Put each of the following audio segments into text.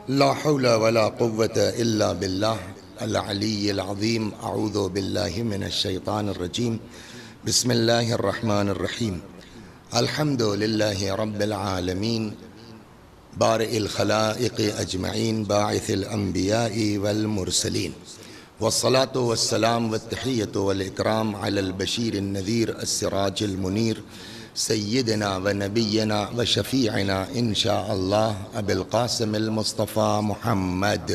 لا حول ولا قوة إلا بالله العلي العظيم. أعوذ بالله من الشيطان الرجيم. بسم الله الرحمن الرحيم. الحمد لله رب العالمين بارئ الخلائق أجمعين باعث الأنبياء والمرسلين، والصلاة والسلام والتحية والإكرام على البشير النذير السراج المنير سيدنا ونبينا وشفيعنا إن شاء الله أبي القاسم المصطفى محمد.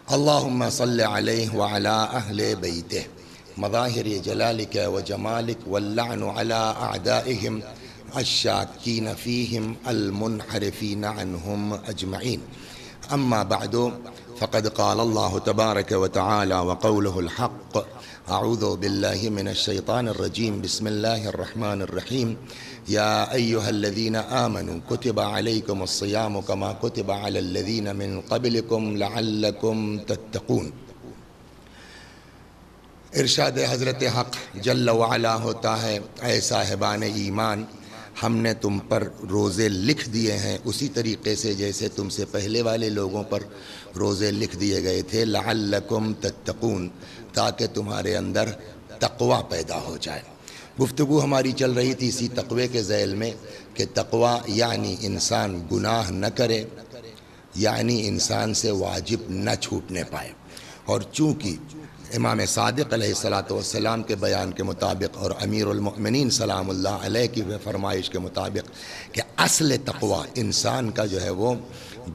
اللهم صل عليه وعلى أهل بيته مظاهر جلالك وجمالك، واللعن على أعدائهم الشاكين فيهم المنحرفين عنهم أجمعين. أما بعد، فقد قال الله تبارك وتعالى وقوله الحق: أعوذ بالله من الشيطان الرجيم. بسم الله الرحمن الرحيم. يا أيها الذين آمنوا كتب عليكم الصيام كما كتب على الذين من قبلكم لعلكم تتقون. ارشاد حضرت حق جل وعلا ہوتا ہے: اے صاحبان ایمان، ہم نے تم پر روزے لکھ دیے ہیں اسی طریقے سے جیسے تم سے پہلے والے لوگوں پر روزے لکھ دیے گئے تھے، لعلکم تتقون، تاکہ تمہارے اندر تقوی پیدا ہو جائے۔ گفتگو ہماری چل رہی تھی اسی تقوی کے ذیل میں کہ تقوی یعنی انسان گناہ نہ کرے، یعنی انسان سے واجب نہ چھوٹنے پائے۔ اور چونکہ امام صادق علیہ السلام کے بیان کے مطابق اور امیر المؤمنین سلام اللہ علیہ کی فرمائش کے مطابق کہ اصل تقوی انسان کا جو ہے وہ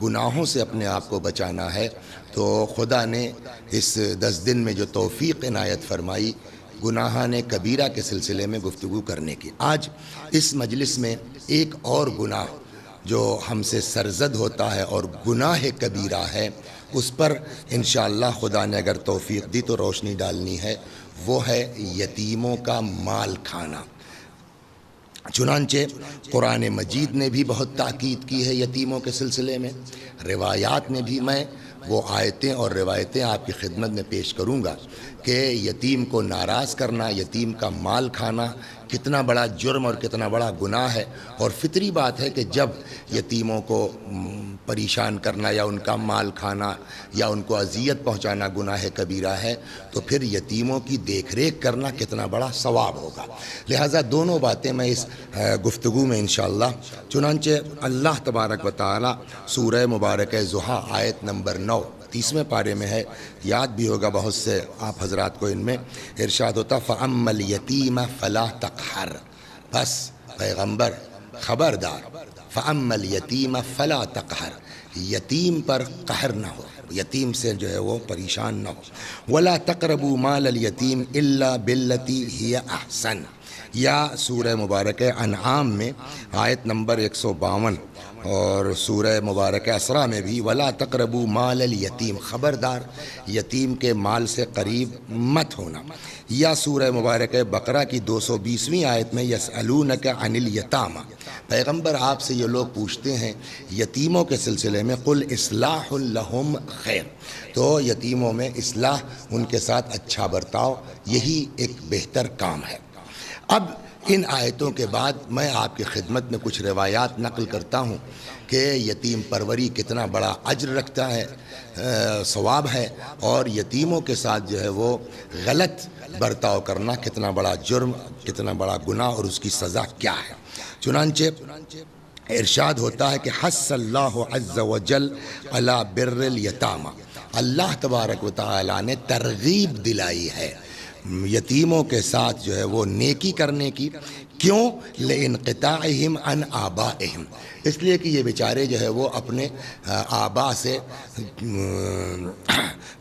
گناہوں سے اپنے آپ کو بچانا ہے، تو خدا نے اس 10 دن میں جو توفیق عنایت فرمائی گناہان کبیرہ کے سلسلے میں گفتگو کرنے کی۔ آج اس مجلس میں ایک اور گناہ جو ہم سے سرزد ہوتا ہے اور گناہ کبیرہ ہے، اس پر انشاءاللہ خدا نے اگر توفیق دی تو روشنی ڈالنی ہے، وہ ہے یتیموں کا مال کھانا۔ چنانچہ قرآن مجید نے بھی بہت تاکید کی ہے یتیموں کے سلسلے میں، روایات نے بھی۔ میں وہ آیتیں اور روایتیں آپ کی خدمت میں پیش کروں گا کہ یتیم کو ناراض کرنا، یتیم کا مال کھانا کتنا بڑا جرم اور کتنا بڑا گناہ ہے۔ اور فطری بات ہے کہ جب یتیموں کو پریشان کرنا یا ان کا مال کھانا یا ان کو اذیت پہنچانا گناہ کبیرہ ہے، تو پھر یتیموں کی دیکھ ریکھ کرنا کتنا بڑا ثواب ہوگا۔ لہٰذا دونوں باتیں میں اس گفتگو میں انشاءاللہ، چنانچہ اللہ تبارک و تعالی سورہ مبارکہ ضحیٰ آیت نمبر 9 30ویں پارے میں ہے، یاد بھی ہوگا بہت سے آپ حضرات کو، ان میں ارشاد ہوتا: فَأَمَّا الْيَتِيمَ فَلَا تَقْهَرْ، بس پیغمبر خبردار، فَأَمَّا الْيَتِيمَ فَلَا تَقْهَرْ، یتیم پر قہر نہ ہو، یتیم سے جو ہے وہ پریشان نہ ہو۔ وَلَا تَقْرَبُوا مَالَ الْيَتِيمِ إِلَّا بِالَّتِي هِيَ أَحْسَنُ، یا سورہ مبارکہ انعام میں آیت نمبر 152 اور سورہ مبارکہ اسراء میں بھی وَلَا تَقْرَبُوا مَالَ الْيَتِيمِ، خبردار یتیم کے مال سے قریب مت ہونا۔ یا سورہ مبارکہ بقرہ کی 220ویں آیت میں یسألونک عن الیتامى، پیغمبر آپ سے یہ لوگ پوچھتے ہیں یتیموں کے سلسلے میں، قل اصلاح لہم خیر، تو یتیموں میں اصلاح، ان کے ساتھ اچھا برتاؤ، یہی ایک بہتر کام ہے۔ اب ان آیتوں کے بعد میں آپ کی خدمت میں کچھ روایات نقل کرتا ہوں کہ یتیم پروری کتنا بڑا اجر رکھتا ہے، ثواب ہے، اور یتیموں کے ساتھ جو ہے وہ غلط برتاؤ کرنا کتنا بڑا جرم، کتنا بڑا گناہ، اور اس کی سزا کیا ہے۔ چنانچہ ارشاد ہوتا ہے کہ حث اللہ عز وجل علی بر الیتامى، اللہ تبارک و تعالی نے ترغیب دلائی ہے یتیموں کے ساتھ جو ہے وہ نیکی کرنے کی۔ کیوں؟ لِانْقِطَاعِهِمْ عَنْ آبَائِهِمْ، اس لیے کہ یہ بیچارے جو ہے وہ اپنے آبا سے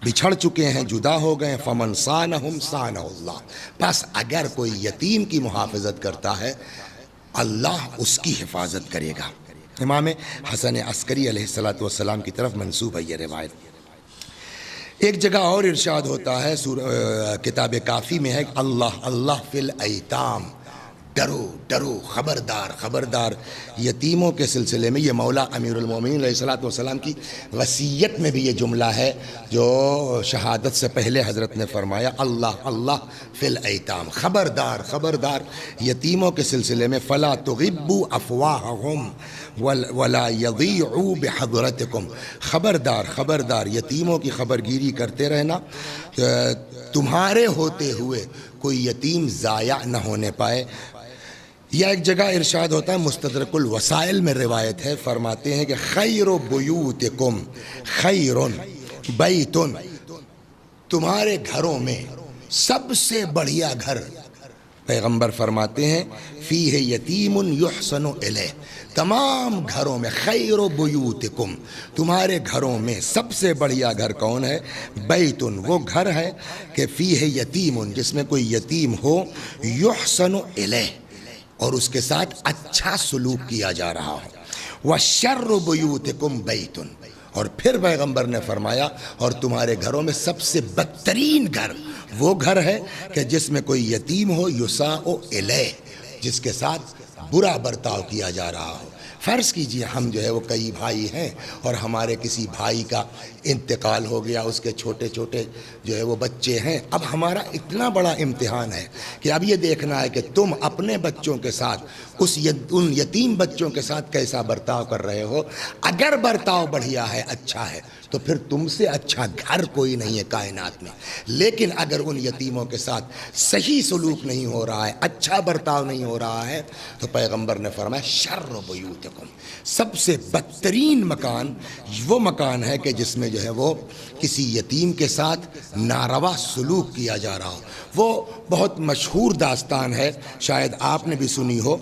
بچھڑ چکے ہیں، جدا ہو گئے ہیں۔ فَمَنْ صَانَهُمْ صَانَهُ اللَّهُ، پس اگر کوئی یتیم کی محافظت کرتا ہے اللہ اس کی حفاظت کرے گا۔ امام حسن عسکری علیہ السلام کی طرف منسوب ہے یہ روایت۔ ایک جگہ اور ارشاد ہوتا ہے کتاب کافی میں ہے، اللہ اللہ فی الایتام، ڈرو ڈرو، خبردار خبردار۔ یتیموں کے سلسلے میں یہ مولا امیر المومنین علیہ الصلوۃ والسلام کی وصیت میں بھی یہ جملہ ہے جو شہادت سے پہلے حضرت نے فرمایا، اللہ اللہ فی الایتام، خبردار خبردار یتیموں کے سلسلے میں، فلا تغبوا افواہہم ولا یضیعوا بحضرتکم، خبردار خبردار یتیموں کی خبرگیری کرتے رہنا، تمہارے ہوتے ہوئے کوئی یتیم ضائع نہ ہونے پائے۔ یا ایک جگہ ارشاد ہوتا ہے، مستدرک الوسائل میں روایت ہے، فرماتے ہیں کہ خیر بیوتکم خیر بیت، تمہارے گھروں میں سب سے بڑھیا گھر، پیغمبر فرماتے ہیں فیہ یتیم یحسن الیہ، تمام گھروں میں، خیر بیوتکم، تمہارے گھروں میں سب سے بڑھیا گھر کون ہے؟ بیتن، وہ گھر ہے کہ فیہ یتیم، جس میں کوئی یتیم ہو، یحسن الیہ، اور اس کے ساتھ اچھا سلوک کیا جا رہا ہو، وشر بیوتکم بیتن، اور پھر پیغمبر نے فرمایا اور تمہارے گھروں میں سب سے بدترین گھر وہ گھر ہے کہ جس میں کوئی یتیم ہو، یساء الیہ، جس کے ساتھ برا برتاؤ کیا جا رہا ہو۔ فرض کیجئے ہم جو ہے وہ کئی بھائی ہیں اور ہمارے کسی بھائی کا انتقال ہو گیا، اس کے چھوٹے چھوٹے جو ہے وہ بچے ہیں، اب ہمارا اتنا بڑا امتحان ہے کہ اب یہ دیکھنا ہے کہ تم اپنے بچوں کے ساتھ ان یتیم بچوں کے ساتھ کیسا برتاؤ کر رہے ہو۔ اگر برتاؤ بڑھیا ہے، اچھا ہے، تو پھر تم سے اچھا گھر کوئی نہیں ہے کائنات میں، لیکن اگر ان یتیموں کے ساتھ صحیح سلوک نہیں ہو رہا ہے، اچھا برتاؤ نہیں ہو رہا ہے، تو پیغمبر نے فرمایا شر بیوتکم، سب سے بدترین مکان وہ مکان ہے کہ جس میں جو ہے وہ کسی یتیم کے ساتھ ناروا سلوک کیا جا رہا ہو۔ وہ بہت مشہور داستان ہے، شاید آپ نے بھی سنی ہو،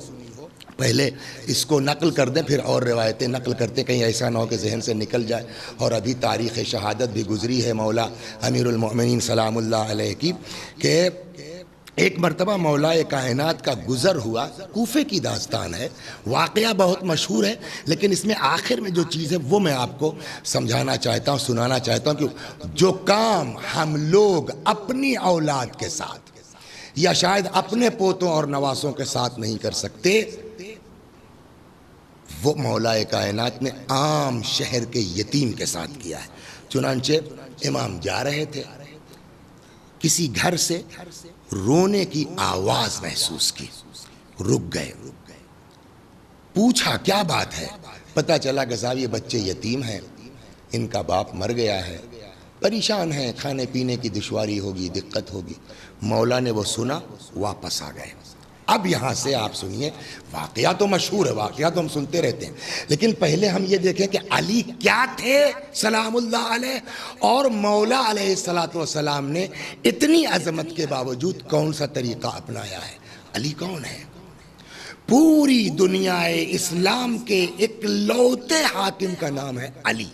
پہلے اس کو نقل کر دیں پھر اور روایتیں نقل کرتے، کہیں ایسا نہ ہو کہ ذہن سے نکل جائے۔ اور ابھی تاریخ شہادت بھی گزری ہے مولا امیر المؤمنین سلام اللہ علیہ کی، کہ ایک مرتبہ مولا کائنات کا گزر ہوا، کوفے کی داستان ہے، واقعہ بہت مشہور ہے، لیکن اس میں آخر میں جو چیز ہے وہ میں آپ کو سمجھانا چاہتا ہوں، سنانا چاہتا ہوں کہ جو کام ہم لوگ اپنی اولاد کے ساتھ یا شاید اپنے پوتوں اور نواسوں کے ساتھ نہیں کر سکتے، وہ مولا کائنات نے عام شہر کے یتیم کے ساتھ کیا ہے۔ چنانچہ امام جا رہے تھے، کسی گھر سے رونے کی آواز محسوس کی، رک گئے، پوچھا کیا بات ہے؟ پتہ چلا کہ صاحب یہ بچے یتیم ہیں، ان کا باپ مر گیا ہے، پریشان ہیں، کھانے پینے کی دشواری ہوگی، دقت ہوگی۔ مولا نے وہ سنا، واپس آ گئے۔ اب یہاں سے آپ سنیے، واقعہ تو مشہور ہے، واقعہ تو ہم سنتے رہتے ہیں، لیکن پہلے ہم یہ دیکھیں کہ علی کیا تھے سلام اللہ علیہ، اور مولا علیہ الصلوۃ والسلام نے اتنی عظمت کے باوجود کون سا طریقہ اپنایا ہے۔ علی کون ہے؟ پوری دنیا اسلام کے اکلوتے حاکم کا نام ہے علی۔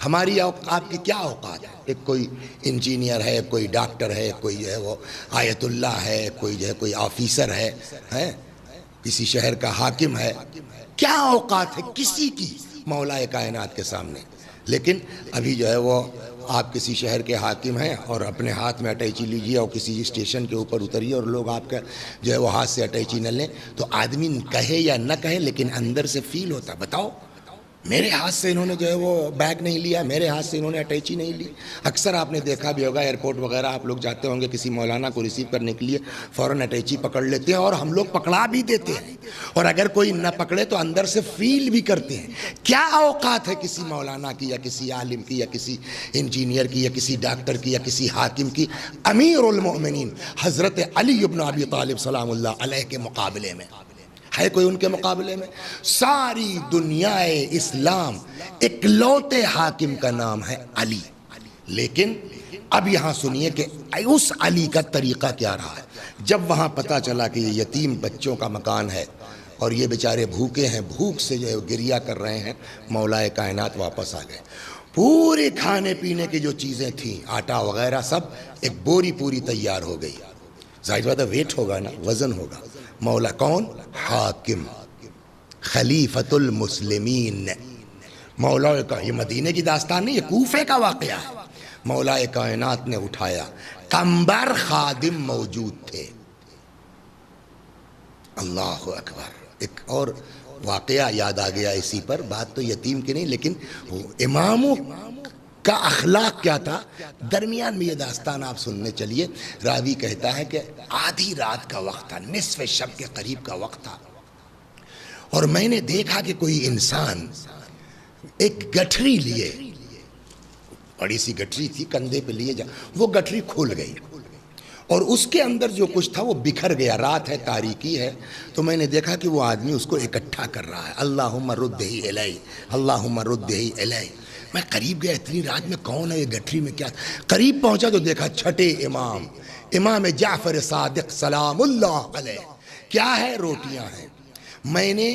ہماری آپ کی کیا اوقات ہے؟ ایک کوئی انجینئر ہے، کوئی ڈاکٹر ہے، کوئی جو ہے وہ آیت اللہ ہے، کوئی جو ہے کوئی آفیسر ہے، کسی شہر کا حاکم ہے، کیا اوقات ہے کسی کی مولا کائنات کے سامنے؟ لیکن ابھی جو ہے وہ آپ کسی شہر کے حاکم ہیں اور اپنے ہاتھ میں اٹیچی لیجیے اور کسی اسٹیشن کے اوپر اتریے اور لوگ آپ کا جو ہے وہ ہاتھ سے اٹیچی نہ لیں، تو آدمی کہے یا نہ کہے لیکن اندر سے فیل ہوتا، بتاؤ میرے ہاتھ سے انہوں نے جو ہے وہ بیگ نہیں لیا، میرے ہاتھ سے انہوں نے اٹیچی نہیں لی۔ اکثر آپ نے دیکھا بھی ہوگا ایئرپورٹ وغیرہ آپ لوگ جاتے ہوں گے، کسی مولانا کو ریسیو کرنے کے لیے فوراً اٹیچی پکڑ لیتے ہیں، اور ہم لوگ پکڑا بھی دیتے ہیں، اور اگر کوئی نہ پکڑے تو اندر سے فیل بھی کرتے ہیں۔ کیا اوقات ہے کسی مولانا کی یا کسی عالم کی یا کسی انجینئر کی یا کسی ڈاکٹر کی یا کسی حاکم کی امیر المؤمنین حضرت علی بن ابی طالب سلام اللہ علیہ کے مقابلے میں؟ ہے کوئی ان کے مقابلے میں؟ ساری دنیا اسلام اکلوتے حاکم کا نام ہے علی۔ لیکن اب یہاں سنیے کہ اس علی کا طریقہ کیا رہا ہے۔ جب وہاں پتہ چلا کہ یہ یتیم بچوں کا مکان ہے اور یہ بیچارے بھوکے ہیں، بھوک سے جو ہے گریا کر رہے ہیں، مولا کائنات واپس آ گئے۔ پورے کھانے پینے کی جو چیزیں تھیں، آٹا وغیرہ سب، ایک بوری پوری تیار ہو گئی۔ ظاہر بات ہے ویٹ ہوگا نا، وزن ہوگا۔ مولا کون؟ حاکم، خلیفۃ المسلمین، مولا کا، یہ مدینے کی داستان نہیں، یہ کوفے کا واقعہ ہے۔ مولا کائنات نے اٹھایا، قمبر خادم موجود تھے، اللہ اکبر. ایک اور واقعہ یاد آ گیا اسی پر. بات تو یتیم کی نہیں لیکن اماموں کا اخلاق کیا تھا. درمیان میں یہ داستان آپ سننے چلیے. راوی کہتا ہے کہ آدھی رات کا وقت تھا, نصف شب کے قریب کا وقت تھا, اور میں نے دیکھا کہ کوئی انسان ایک گٹھری لیے, بڑی سی گٹھری تھی, کندھے پہ لیے جا, وہ گٹھری کھل گئی اور اس کے اندر جو کچھ تھا وہ بکھر گیا. رات ہے, تاریکی ہے, تو میں نے دیکھا کہ وہ آدمی اس کو اکٹھا کر رہا ہے. اللہم ردہی الی, اللہم ردہی الی. میں قریب گیا, اتنی رات میں کون ہے, یہ گٹھری میں کیا. قریب پہنچا تو دیکھا چھٹے امام, امام جعفر صادق سلام اللہ علیہ. کیا ہے؟ روٹیاں ہیں. میں نے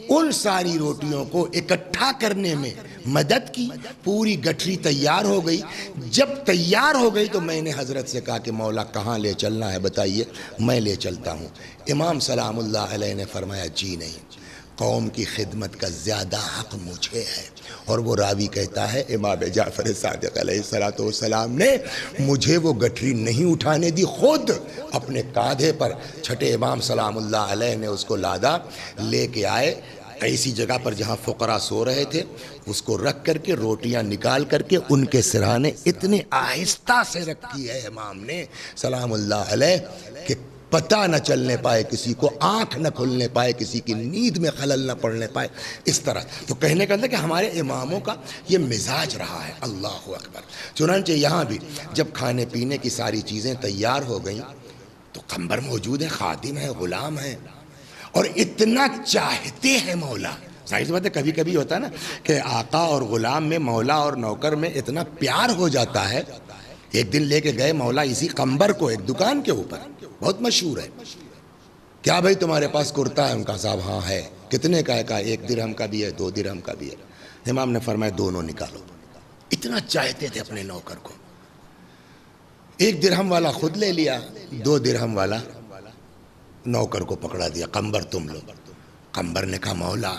ان ساری روٹیوں کو اکٹھا کرنے میں مدد کی. پوری گٹھری تیار ہو گئی. جب تیار ہو گئی تو میں نے حضرت سے کہا کہ مولا کہاں لے چلنا ہے بتائیے, میں لے چلتا ہوں. امام سلام اللہ علیہ نے فرمایا جی نہیں, قوم کی خدمت کا زیادہ حق مجھے ہے. اور وہ راوی کہتا ہے امام جعفر صادق علیہ الصلوۃ والسلام نے مجھے وہ گٹھری نہیں اٹھانے دی, خود اپنے کاندھے پر چھٹے امام سلام اللہ علیہ نے اس کو لادا, لے کے آئے ایسی جگہ پر جہاں فقراء سو رہے تھے. اس کو رکھ کر کے روٹیاں نکال کر کے ان کے سرہانے اتنے آہستہ سے رکھی ہے امام نے سلام اللہ علیہ کہ پتہ نہ چلنے پائے کسی کو, آنکھ نہ کھلنے پائے کسی کی, نیند میں خلل نہ پڑنے پائے. اس طرح تو کہنے کا کہ ہمارے اماموں کا یہ مزاج رہا ہے. اللہ اکبر. چنانچہ یہاں بھی جب کھانے پینے کی ساری چیزیں تیار ہو گئیں تو قنبر موجود ہے, خادم ہے, غلام ہے, اور اتنا چاہتے ہیں مولا. ظاہر سی بات ہے کبھی کبھی ہوتا ہے نا کہ آقا اور غلام میں, مولا اور نوکر میں اتنا پیار ہو جاتا ہے. ایک دن لے کے گئے مولا اسی قنبر کو ایک دکان کے اوپر, بہت مشہور ہے. کیا بھائی تمہارے پاس کرتا ہے؟ ان کا صاحب ہاں ہے. کتنے کا ہے؟ کہا 1 درہم کا بھی ہے, 2 درہم کا بھی ہے. امام نے فرمایا دونوں نکالو. اتنا چاہتے تھے اپنے نوکر کو. 1 درہم والا خود لے لیا, 2 درہم والا نوکر کو پکڑا دیا, قنبر تم لو. قنبر نے کہا مولا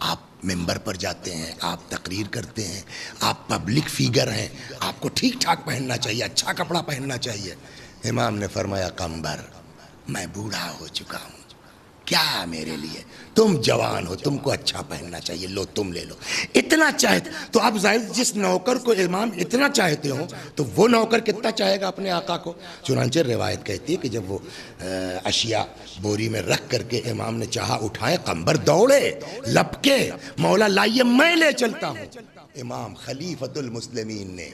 آپ ممبر پر جاتے ہیں, آپ تقریر کرتے ہیں, آپ پبلک فیگر ہیں, آپ کو ٹھیک ٹھاک پہننا چاہیے, اچھا کپڑا پہننا چاہیے. امام نے فرمایا قنبر میں بوڑھا ہو چکا ہوں, کیا میرے لیے, تم جوان ہو, تم کو اچھا پہننا چاہیے, لو تم لے لو. اتنا چاہتے تو اب ظاہر جس نوکر کو امام اتنا چاہتے ہوں تو وہ نوکر کتنا چاہے گا اپنے آقا کو. چنانچہ روایت کہتی ہے کہ جب وہ اشیاء بوری میں رکھ کر کے امام نے چاہا اٹھائے, قنبر دوڑے لپکے, مولا لائیے میں لے چلتا ہوں. امام خلیفۃ المسلمین نے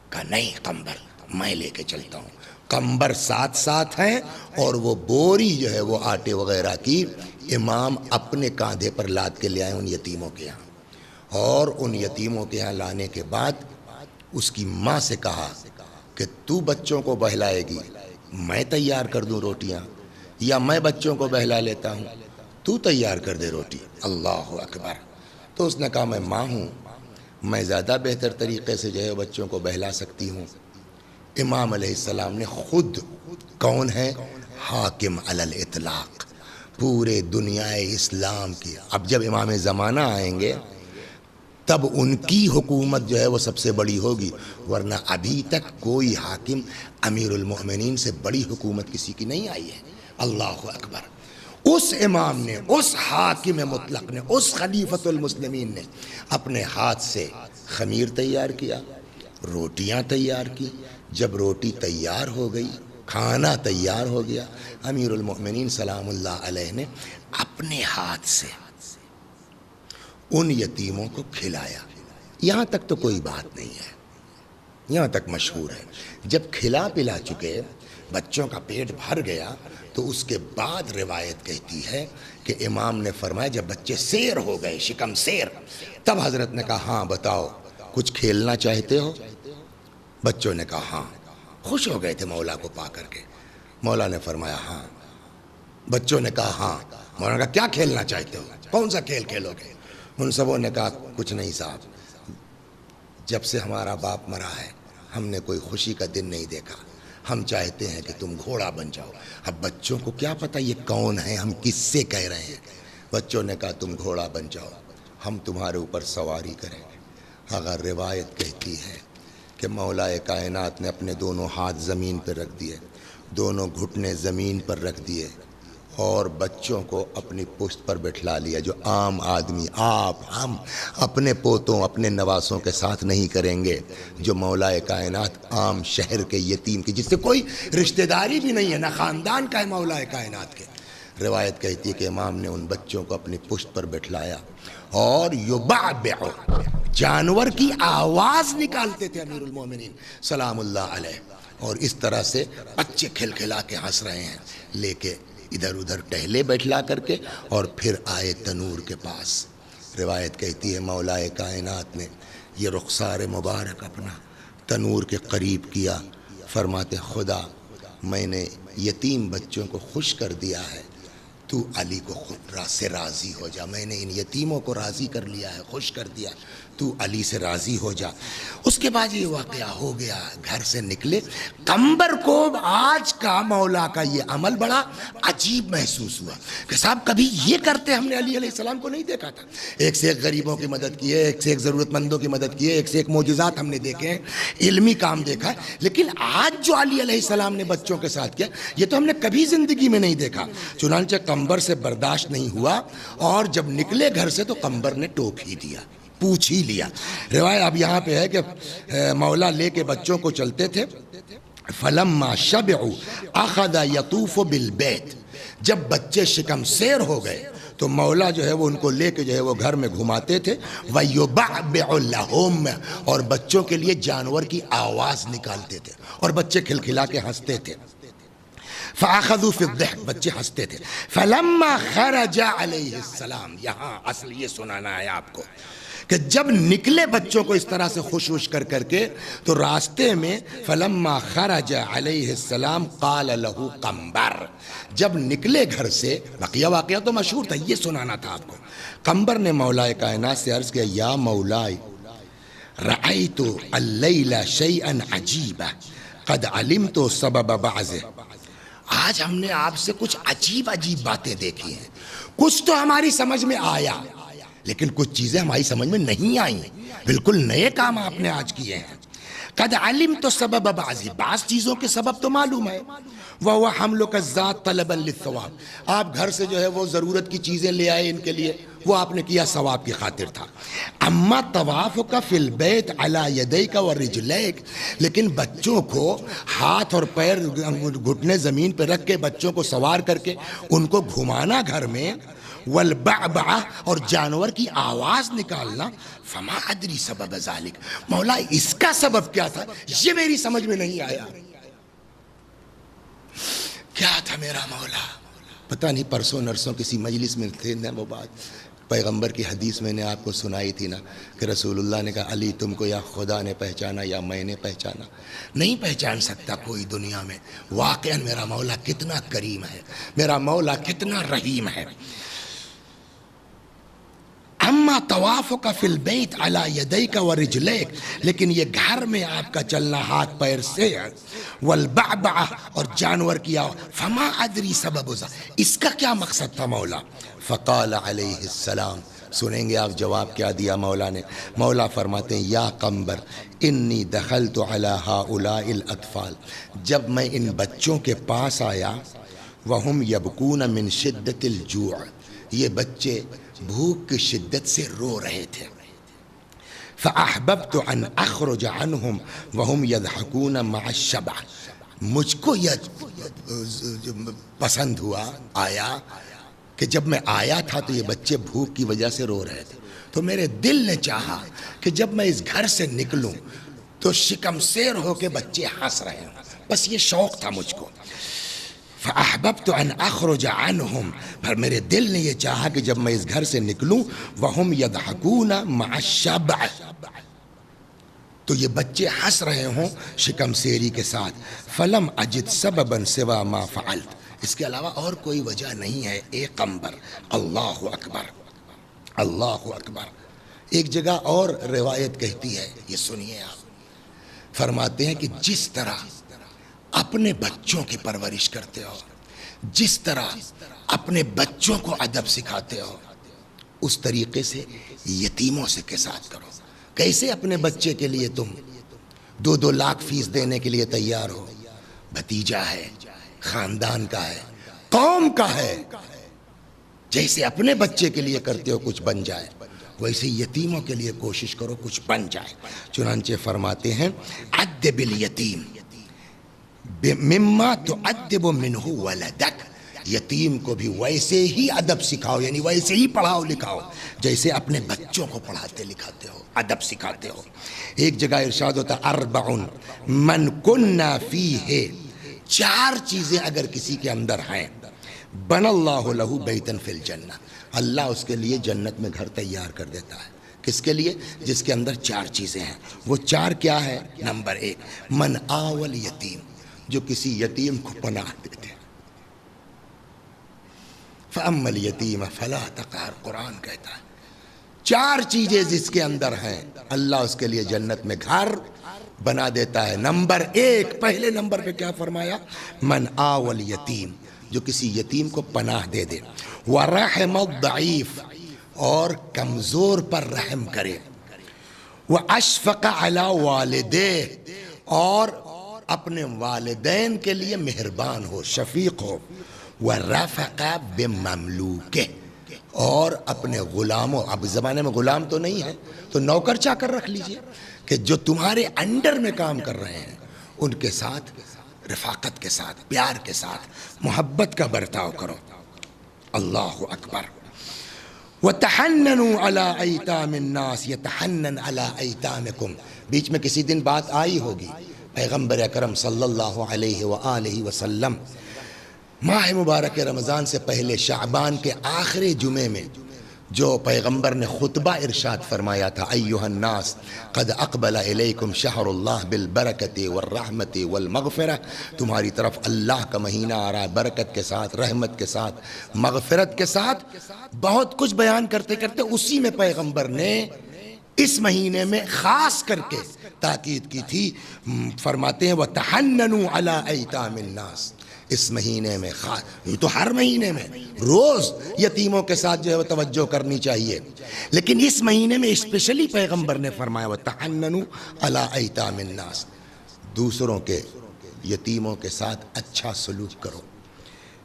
کہا نہیں قنبر میں لے کے چلتا ہوں. قنبر ساتھ ساتھ ہیں اور وہ بوری جو ہے وہ آٹے وغیرہ کی امام اپنے کاندھے پر لاد کے لے آئے ان یتیموں کے یہاں. اور ان یتیموں کے یہاں لانے کے بعد اس کی ماں سے کہا کہ تو بچوں کو بہلائے گی, میں تیار کر دوں روٹیاں, یا میں بچوں کو بہلا لیتا ہوں, تو تیار کر دے روٹی. اللہ اکبر. تو اس نے کہا میں ماں ہوں, میں زیادہ بہتر طریقے سے جو ہے بچوں کو بہلا سکتی ہوں. امام علیہ السلام نے خود, کون ہے, حاکم علی الاطلاق, پورے دنیا اسلام کی. اب جب امام زمانہ آئیں گے تب ان کی حکومت جو ہے وہ سب سے بڑی ہوگی, ورنہ ابھی تک کوئی حاکم امیر المؤمنین سے بڑی حکومت کسی کی نہیں آئی ہے. اللہ اکبر. اس امام نے, اس حاکم مطلق نے, اس خلیفۃ المسلمین نے اپنے ہاتھ سے خمیر تیار کیا, روٹیاں تیار کی. جب روٹی تیار ہو گئی, کھانا تیار ہو گیا, امیر المؤمنین سلام اللہ علیہ نے اپنے ہاتھ سے ان یتیموں کو کھلایا. یہاں تک تو کوئی بات نہیں ہے, یہاں تک مشہور ہے. جب کھلا پلا چکے, بچوں کا پیٹ بھر گیا, تو اس کے بعد روایت کہتی ہے کہ امام نے فرمایا جب بچے سیر ہو گئے, شکم سیر, تب حضرت نے کہا ہاں بتاؤ کچھ کھیلنا چاہتے ہو؟ بچوں نے کہا ہاں. خوش ہو گئے تھے مولا کو پا کر کے. مولا نے فرمایا ہاں. بچوں نے کہا ہاں. مولا نے کہا کیا کھیلنا چاہتے ہو, کون سا کھیل کھیلو گے؟ ان سبوں نے کہا کچھ نہیں صاحب, جب سے ہمارا باپ مرا ہے ہم نے کوئی خوشی کا دن نہیں دیکھا, ہم چاہتے ہیں کہ تم گھوڑا بن جاؤ. اب بچوں کو کیا پتہ یہ کون ہے, ہم کس سے کہہ رہے ہیں. بچوں نے کہا تم گھوڑا بن جاؤ, ہم تمہارے اوپر سواری کریں گے. اگر روایت کہتی ہے کہ مولا کائنات نے اپنے دونوں ہاتھ زمین پر رکھ دیے, دونوں گھٹنے زمین پر رکھ دیے, اور بچوں کو اپنی پشت پر بٹھلا لیا. جو عام آدمی آپ ہم اپنے پوتوں اپنے نواسوں کے ساتھ نہیں کریں گے، جو مولا کائنات عام شہر کے یتیم کی جس سے کوئی رشتہ داری بھی نہیں ہے، نہ خاندان کا ہے مولا کائنات کے. روایت کہتی ہے کہ امام نے ان بچوں کو اپنی پشت پر بٹھلایا اور یبعبع، جانور کی آواز نکالتے تھے امیر المومنین سلام اللہ علیہ. اور اس طرح سے بچے کھلکھلا کے ہنس رہے ہیں، لے کے ادھر ادھر ٹہلے بیٹھلا کر کے، اور پھر آئے تنور کے پاس. روایت کہتی ہے مولا کائنات نے یہ رخسار مبارک اپنا تنور کے قریب کیا، فرماتے خدا میں نے یتیم بچوں کو خوش کر دیا ہے، تو علی کو خود سے راضی ہو جا. میں نے ان یتیموں کو راضی کر لیا ہے، خوش کر دیا، تو علی سے راضی ہو جا. اس کے بعد یہ واقعہ ہو گیا، گھر سے نکلے. قمبر کو آج کا مولا کا یہ عمل بڑا عجیب محسوس ہوا کہ صاحب کبھی یہ کرتے ہم نے علی علیہ السلام کو نہیں دیکھا تھا. ایک سے ایک غریبوں کی مدد کی ہے، ایک سے ایک ضرورت مندوں کی مدد کی ہے، ایک سے ایک معجزات ہم نے دیکھے ہیں، علمی کام دیکھا ہے، لیکن آج جو علی علیہ السلام نے بچوں کے ساتھ کیا یہ تو ہم نے کبھی زندگی میں نہیں دیکھا. چنانچہ قمبر سے برداشت نہیں ہوا اور جب نکلے گھر سے تو قمبر نے ٹوک ہی دیا، پوچھ ہی لیا. روایت اب یہاں پہ ہے کہ مولا لے کے بچوں کو چلتے تھے. فلما شبعوا اخذ يطوف بالبيت، جب بچے شکم سیر ہو گئے تو مولا جو ہے وہ ان کو لے کے جو ہے وہ گھر میں گھماتے تھے. وَيُبَعْبِعُ لَهُمْ، اور بچوں کے لیے جانور کی آواز نکالتے تھے اور بچے کھلکھلا کے ہنستے تھے. فَأَخَذُوا فِي الضِّحْكِ، بچے ہنستے تھے. فَلَمَّا خَرَجَ عَلَيْهِ السَّلَامُ، یہاں اصل یہ سنانا ہے آپ کو کہ جب نکلے بچوں کو اس طرح سے خوش کر کر کے تو راستے میں فلما خرج علیہ السلام قال له قمبر، جب نکلے گھر سے، بقیہ واقعہ تو مشہور تھا، یہ سنانا تھا آپ کو. قمبر نے مولا کائنات سے عرض کیا یا مولاي رأيت الليل شيئا عجيبا قد علمت سبب بعضه، آج ہم نے آپ سے کچھ عجیب باتیں دیکھی ہیں، کچھ تو ہماری سمجھ میں آیا لیکن کچھ چیزیں ہماری سمجھ میں نہیں آئیں، بالکل نئے کام آپ نے آج کیے ہیں. قد علمت سبب بعض چیزوں کے سبب تو معلوم ہے. وَهُوَ حَمْلُكَ الذَّاتَ طَلَبًا لِلثَّوَابِ، آپ گھر سے جو ہے وہ ضرورت کی چیزیں لے آئے ان کے لیے، وہ آپ نے کیا ثواب کی خاطر تھا. اما طوافک فی البیت علی یدیک ورجلیک، لیکن بچوں کو ہاتھ اور پیر گھٹنے زمین پہ رکھ کے بچوں کو سوار کر کے ان کو گھمانا گھر میں، والبعبع، اور جانور کی آواز نکالنا، فما ادری سبب ذالک، مولا اس کا سبب کیا تھا یہ میری سمجھ میں نہیں آیا. کیا تھا میرا مولا پتہ نہیں. پرسوں نرسوں کسی مجلس میں تھے نا، وہ بات پیغمبر کی حدیث میں نے آپ کو سنائی تھی نا کہ رسول اللہ نے کہا علی تم کو یا خدا نے پہچانا یا میں نے پہچانا، نہیں پہچان سکتا کوئی دنیا میں. واقعا میرا مولا کتنا کریم ہے، میرا مولا کتنا رحیم ہے. اما طوافک فی البیت علی یدیک ورجلیک، لیکن یہ گھر میں آپ کا چلنا ہاتھ پیر سے، والبعبع، اور جانور کیا، فما ادری سبب اس کا کیا مقصد تھا مولا. فقال علیہ السلام، سنیں گے آپ جواب کیا دیا مولا نے. مولا فرماتے ہیں یا قمبر انی دخلت علی ہؤلاء الاطفال، جب میں ان بچوں کے پاس آیا، وہم یبکون من شدت الجوع، یہ بچے بھوک کی شدت سے رو رہے تھے. فأحببت ان اخرج عنهم وهم يضحكون مع الشبع، مجھ کو یہ پسند ہوا آیا کہ جب میں آیا تھا تو یہ بچے بھوک کی وجہ سے رو رہے تھے، تو میرے دل نے چاہا کہ جب میں اس گھر سے نکلوں تو شکم سیر ہو کے بچے ہنس رہے ہوں، بس یہ شوق تھا مجھ کو. فأحببت ان اخرج عنهم، پر میرے دل نے یہ چاہا کہ جب میں اس گھر سے نکلوں، وهم يضحكون مع الشبع، تو یہ بچے ہنس رہے ہوں شکم سیری کے ساتھ. فلم اجد سببا سوا ما فعلت، اس کے علاوہ اور کوئی وجہ نہیں ہے اے قمبر. اللہ اکبر، اللہ اکبر. ایک جگہ اور روایت کہتی ہے، یہ سنیے آپ، فرماتے ہیں کہ جس طرح اپنے بچوں کی پرورش کرتے ہو، جس طرح اپنے بچوں کو ادب سکھاتے ہو، اس طریقے سے یتیموں سے کے ساتھ کرو. کیسے اپنے بچے کے لیے تم 2 لاکھ فیس دینے کے لیے تیار ہو، بھتیجا ہے، خاندان کا ہے، قوم کا ہے. جیسے اپنے بچے کے لیے کرتے ہو کچھ بن جائے، ویسے یتیموں کے لیے کوشش کرو کچھ بن جائے. چنانچہ فرماتے ہیں ادب الیتیم مما تؤدب منہ ولدک، یتیم کو بھی ویسے ہی ادب سکھاؤ، یعنی ویسے ہی پڑھاؤ لکھاؤ جیسے اپنے بچوں کو پڑھاتے لکھاتے ہو، ادب سکھاتے ہو. ایک جگہ ارشاد ہوتا اربع من کنا فیہ، 4 چیزیں اگر کسی کے اندر ہیں، بن اللہ لہ بیتن فی الجنہ، اللہ اس کے لیے جنت میں گھر تیار کر دیتا ہے. کس کے لیے؟ جس کے اندر 4 چیزیں ہیں. وہ 4 کیا ہے؟ نمبر 1 من آول یتیم، جو کسی یتیم کو پناہ دیتے. فَأَمَّا الْيَتِيمَ فَلَا تَقْهَرْ، قرآن کہتا ہے 4 چیزیں جس کے اندر ہیں اللہ اس کے لیے جنت میں گھر بنا دیتا ہے. نمبر 1، پہلے نمبر پہ کیا فرمایا؟ من آول یتیم، جو کسی یتیم کو پناہ دے دے. وَرَحِمَ الضَّعِيفَ، اور کمزور پر رحم کرے. وَأَشْفَقَ عَلَى وَالِدَيْهِ، اور اپنے والدین کے لیے مہربان ہو، شفیق ہو. وَرَفَقَ بِمَمْلُوكِهِ، اور اپنے غلاموں، اب زمانے میں غلام تو نہیں ہے تو نوکر چاکر رکھ لیجئے کہ جو تمہارے انڈر میں کام کر رہے ہیں ان کے ساتھ رفاقت کے ساتھ، پیار کے ساتھ، محبت کا برتاؤ کرو. اللہ اکبر. وَتَحَنَّنُوا عَلَىٰ أَيْتَامِ النَّاسِ يَتَحَنَّنْ عَلَىٰ أَيْتَامِكُمْ. بیچ میں کسی دن بات آئی ہوگی، پیغمبر اکرم صلی اللہ علیہ وآلہ وسلم ماہ مبارک رمضان سے پہلے شعبان کے آخری جمعے میں جو پیغمبر نے خطبہ ارشاد فرمایا تھا، ایھا الناس قد اقبل الیکم شہر اللہ بالبرکۃ والرحمۃ والمغفرہ، تمہاری طرف اللہ کا مہینہ آ رہا ہے برکت کے ساتھ، رحمت کے ساتھ، مغفرت کے ساتھ. بہت کچھ بیان کرتے کرتے اسی میں پیغمبر نے اس مہینے میں خاص کر کے تاکید کی تھی. فرماتے ہیں وَتَحَنَّنُوا عَلَىٰ أَيْتَامِ النَّاسِ، اس مہینے میں خاص، یہ تو ہر مہینے میں روز یتیموں کے ساتھ جو ہے وہ توجہ کرنی چاہیے، لیکن اس مہینے میں اسپیشلی پیغمبر نے فرمایا وَتَحَنَّنُوا عَلَىٰ أَيْتَامِ النَّاسِ، دوسروں کے یتیموں کے ساتھ اچھا سلوک کرو.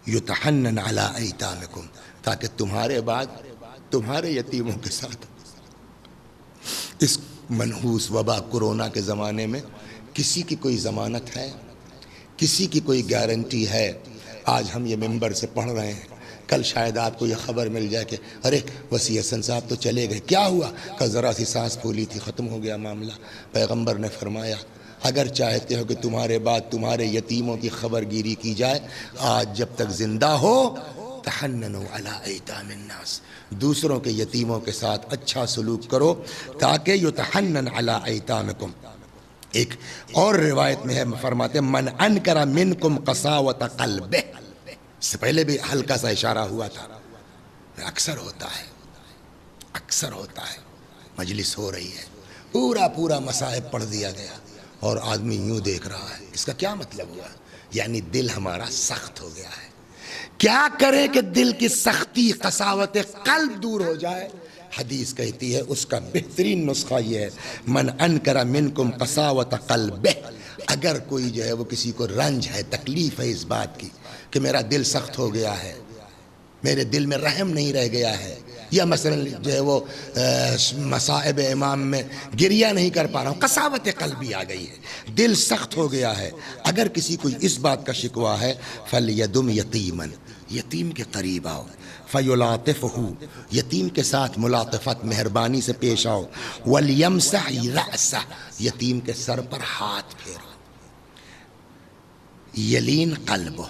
یتحنن علی ایتامکم، تاکہ تمہارے بعد تمہارے یتیموں کے ساتھ. اس منحوس وبا کورونا کے زمانے میں کسی کی کوئی ضمانت ہے؟ کسی کی کوئی گارنٹی ہے؟ آج ہم یہ ممبر سے پڑھ رہے ہیں، کل شاید آپ کو یہ خبر مل جائے کہ ارے وسیع حسن صاحب تو چلے گئے، کیا ہوا؟ کہ ذرا سی سانس پھولی تھی، ختم ہو گیا معاملہ. پیغمبر نے فرمایا اگر چاہتے ہو کہ تمہارے بعد تمہارے یتیموں کی خبر گیری کی جائے، آج جب تک زندہ ہو تحننوا علی ایتام الناس، دوسروں کے یتیموں کے ساتھ اچھا سلوک کرو تاکہ یتحنن علی ایتامکم. ایک اور روایت میں ہے، فرماتے ہیں من انکر منکم قساوۃ قلبہ، اس سے پہلے بھی ہلکا سا اشارہ ہوا تھا، اکثر ہوتا ہے مجلس ہو رہی ہے، پورا مصائب پڑھ دیا گیا اور آدمی یوں دیکھ رہا ہے، اس کا کیا مطلب ہوا؟ یعنی دل ہمارا سخت ہو گیا ہے. کیا کرے کہ دل کی سختی، قساوت قلب دور ہو جائے؟ حدیث کہتی ہے اس کا بہترین نسخہ یہ ہے من انکر منکم قساوۃ قلبہ، اگر کوئی جو ہے وہ کسی کو رنج ہے، تکلیف ہے اس بات کی کہ میرا دل سخت ہو گیا ہے، میرے دل میں رحم نہیں رہ گیا ہے، یا مثلا جو ہے وہ مصائب امام میں گریہ نہیں کر پا رہا ہوں، قساوت قلبی آ گئی ہے، دل سخت ہو گیا ہے، اگر کسی کو اس بات کا شکوہ ہے فَلْيَدُمْ یتیماً، یتیم کے قریب آؤ، فَيُلَاطِفْهُ، یتیم کے ساتھ ملاطفت، مہربانی سے پیش آؤ، وَلْيَمْسَحْ رَأْسَهُ، یتیم کے سر پر ہاتھ پھیرو، یلین قلبہ،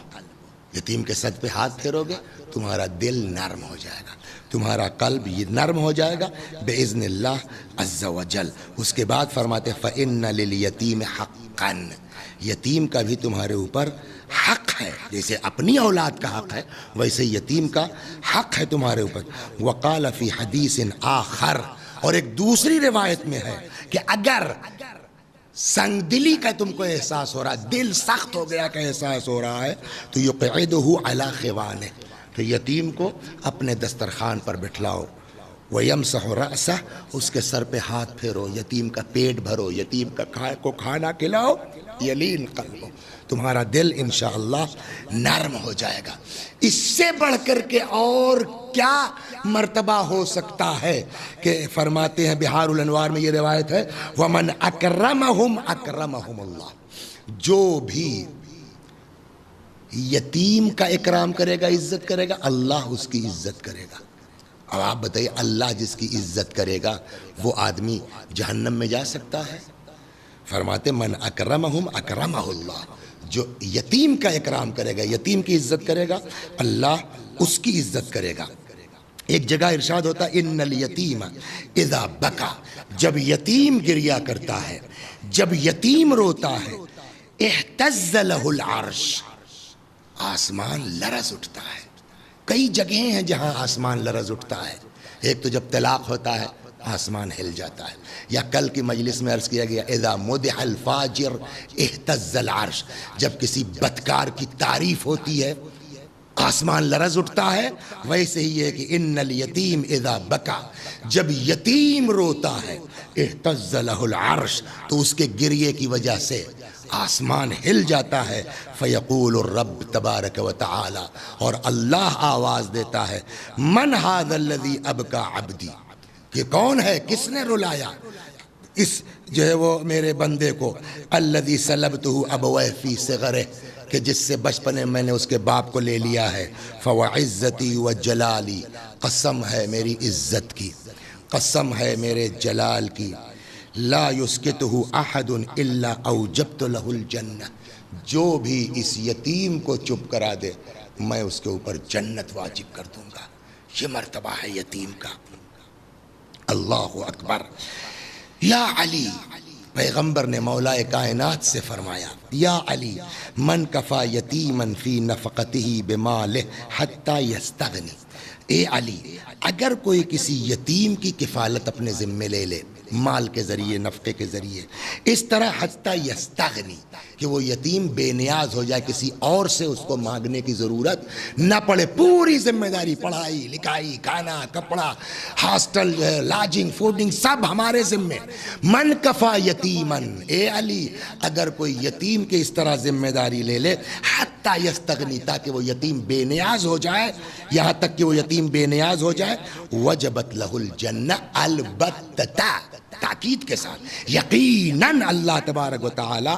یتیم کے سر پہ ہاتھ پھیرو گے تمہارا دل نرم ہو جائے گا، تمہارا قلب یہ نرم ہو جائے گا بِإِذْنِ اللَّهِ عَزَّ وَجَلَّ. اس کے بعد فرماتے فَإِنَّ لِلْيَتِيمِ حَقًّا، یتیم کا بھی تمہارے اوپر حق ہے، جیسے اپنی اولاد کا حق ہے ویسے یتیم کا حق ہے تمہارے اوپر. وَقَالَ فِي حَدِيثٍ آخر، اور ایک دوسری روایت میں ہے کہ اگر سنگ دلی کا تم کو احساس ہو رہا ہے، دل سخت ہو گیا کا احساس ہو رہا ہے، تو یقعدہ علی خوانہ، تو یتیم کو اپنے دسترخوان پر بٹھلاؤ، وَيَمْسَحُ رَأْسَهُ، اس کے سر پہ ہاتھ پھیرو، یتیم کا پیٹ بھرو، یتیم کو کھانا کھلاؤ، یلین قلبو، تمہارا دل انشاءاللہ نرم ہو جائے گا۔ اس سے بڑھ کر کے اور کیا مرتبہ ہو سکتا ہے کہ فرماتے ہیں بہار الانوار میں یہ روایت ہے وَمَنْ أَكْرَمَهُمْ أَكْرَمَهُمُ اللَّهُ، جو بھی یتیم کا اکرام کرے گا، عزت کرے گا، اللہ اس کی عزت کرے گا۔ اب آپ بتائیے، اللہ جس کی عزت کرے گا وہ آدمی جہنم میں جا سکتا ہے؟ فرماتے من اکرمہم اکرمہ اللہ، جو یتیم کا اکرام کرے گا، یتیم کی عزت کرے گا، اللہ اس کی عزت کرے گا۔ ایک جگہ ارشاد ہوتا ہے ان الیتیم اذا بکا، جب یتیم گریا کرتا ہے، جب یتیم روتا ہے، اہتز لہ العرش، آسمان لرز اٹھتا ہے۔ کئی جگہیں ہیں جہاں آسمان لرز اٹھتا ہے۔ ایک تو جب طلاق ہوتا ہے آسمان ہل جاتا ہے، یا کل کی مجلس میں عرض کیا گیا اذا مدح الفاجر اہتز العرش، جب کسی بدکار کی تعریف ہوتی ہے آسمان لرز اٹھتا ہے۔ ویسے ہی ہے کہ ان الیتیم اذا بکا، جب یتیم روتا ہے اہتز لہ العرش، تو اس کے گریے کی وجہ سے آسمان ہل جاتا ہے۔ فیقول الرب تبارک و تعالی، اور اللہ آواز دیتا ہے من ھذا الذی ابکا عبدی، کہ کون ہے، کس نے رلایا اس جو ہے وہ میرے بندے کو، الذی سلبتہ ابویہ فی صغرہ، کہ جس سے بچپنے میں نے اس کے باپ کو لے لیا ہے۔ فوعزتی وجلالی، قسم ہے میری عزت کی، قسم ہے میرے جلال کی، لا یسکتہ احد الا اوجبت لہ الجنہ، جو بھی اس یتیم کو چپ کرا دے میں اس کے اوپر جنت واجب کر دوں گا۔ یہ مرتبہ ہے یتیم کا۔ اللہ اکبر۔ یا علی، پیغمبر نے مولا کائنات سے فرمایا یا علی من کفا یتیما فی نفقتہ بمالہ حتی یستغنی، اے علی اگر کوئی کسی یتیم کی کفالت اپنے ذمے لے لے، مال کے ذریعے، نفقے کے ذریعے، اس طرح حتی یستغنی، کہ وہ یتیم بے نیاز ہو جائے، کسی اور سے اس کو مانگنے کی ضرورت نہ پڑے، پوری ذمہ داری، پڑھائی لکھائی، کھانا کپڑا، ہاسٹل جو ہے، لاجنگ فوڈنگ، سب ہمارے ذمے۔ من کفا یتیمن، اے علی اگر کوئی یتیم کے اس طرح ذمہ داری لے لے، حتی یستغنی، تاکہ وہ یتیم بے نیاز ہو جائے، یہاں تک کہ وہ یتیم بے نیاز ہو جائے، وجبت لہ الجنہ، البتہ، تاکید کے ساتھ، یقیناً اللہ تبارک و تعالی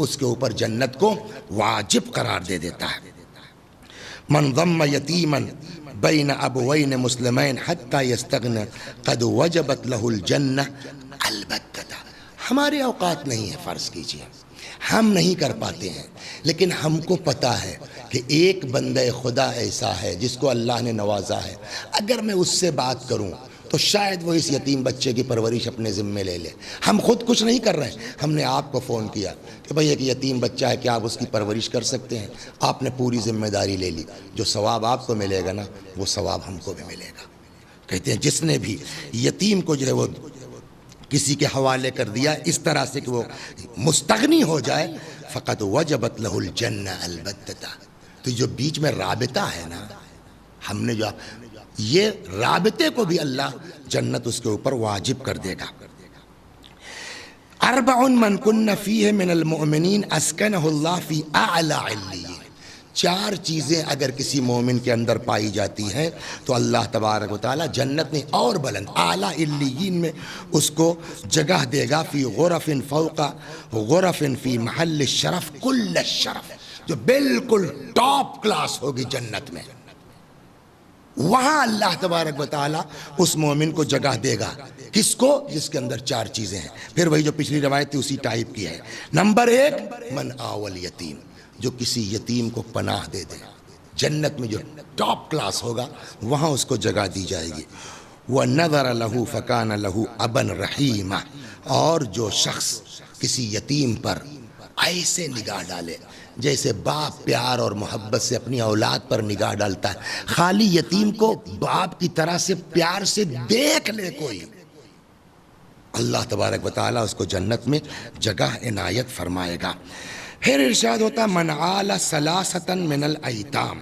اس کے اوپر جنت کو واجب قرار دے دیتا ہے۔ من ضم یتیما بین ابوین مسلمین حتی یستغنی قد وجبت لہ الجنہ البتہ۔ ہمارے اوقات نہیں ہے، فرض کیجئے ہم نہیں کر پاتے ہیں، لیکن ہم کو پتا ہے کہ ایک بندہ خدا ایسا ہے جس کو اللہ نے نوازا ہے، اگر میں اس سے بات کروں تو شاید وہ اس یتیم بچے کی پرورش اپنے ذمے لے لے۔ ہم خود کچھ نہیں کر رہے ہیں، ہم نے آپ کو فون کیا کہ بھئی ایک یتیم بچہ ہے، کیا آپ اس کی پرورش کر سکتے ہیں؟ آپ نے پوری ذمہ داری لے لی، جو ثواب آپ کو ملے گا نا وہ ثواب ہم کو بھی ملے گا۔ کہتے ہیں جس نے بھی یتیم کو جو ہے وہ کسی کے حوالے کر دیا اس طرح سے کہ وہ مستغنی ہو جائے، فقط وجبت لہ الجنہ البتہ۔ تو جو بیچ میں رابطہ ہے نا، ہم نے جو یہ رابطے کو بھی اللہ جنت اس کے اوپر واجب کر دے گا۔ اربع من کن فیہ من المؤمنین اسکنہ اللہ فی اعلی علیین، چار چیزیں اگر کسی مومن کے اندر پائی جاتی ہیں تو اللہ تبارک و تعالی جنت میں اور بلند اعلی علیین میں اس کو جگہ دے گا، فی غرف فوق غرف فی محل الشرف کل الشرف، جو بالکل ٹاپ کلاس ہوگی جنت میں، وہاں اللہ تبارک و تعالی اس مومن کو جگہ دے گا۔ کس کو؟ جس کے اندر چار چیزیں ہیں۔ پھر وہی جو پچھلی روایت تھی اسی ٹائپ کی ہے۔ نمبر ایک، من آول یتیم، جو کسی یتیم کو پناہ دے دے، جنت میں جو ٹاپ کلاس ہوگا وہاں اس کو جگہ دی جائے گی۔ وَنَظَرَ لَهُ فَكَانَ لَهُ أَبًا رَحِيمًا، اور جو شخص کسی یتیم پر ایسے نگاہ ڈالے جیسے باپ پیار اور محبت سے اپنی اولاد پر نگاہ ڈالتا ہے، خالی یتیم کو باپ کی طرح سے پیار سے دیکھ لے کوئی، اللہ تبارک و تعالیٰ اس کو جنت میں جگہ عنایت فرمائے گا۔ پھر ارشاد ہوتا من عال ثلاثة من الایتام،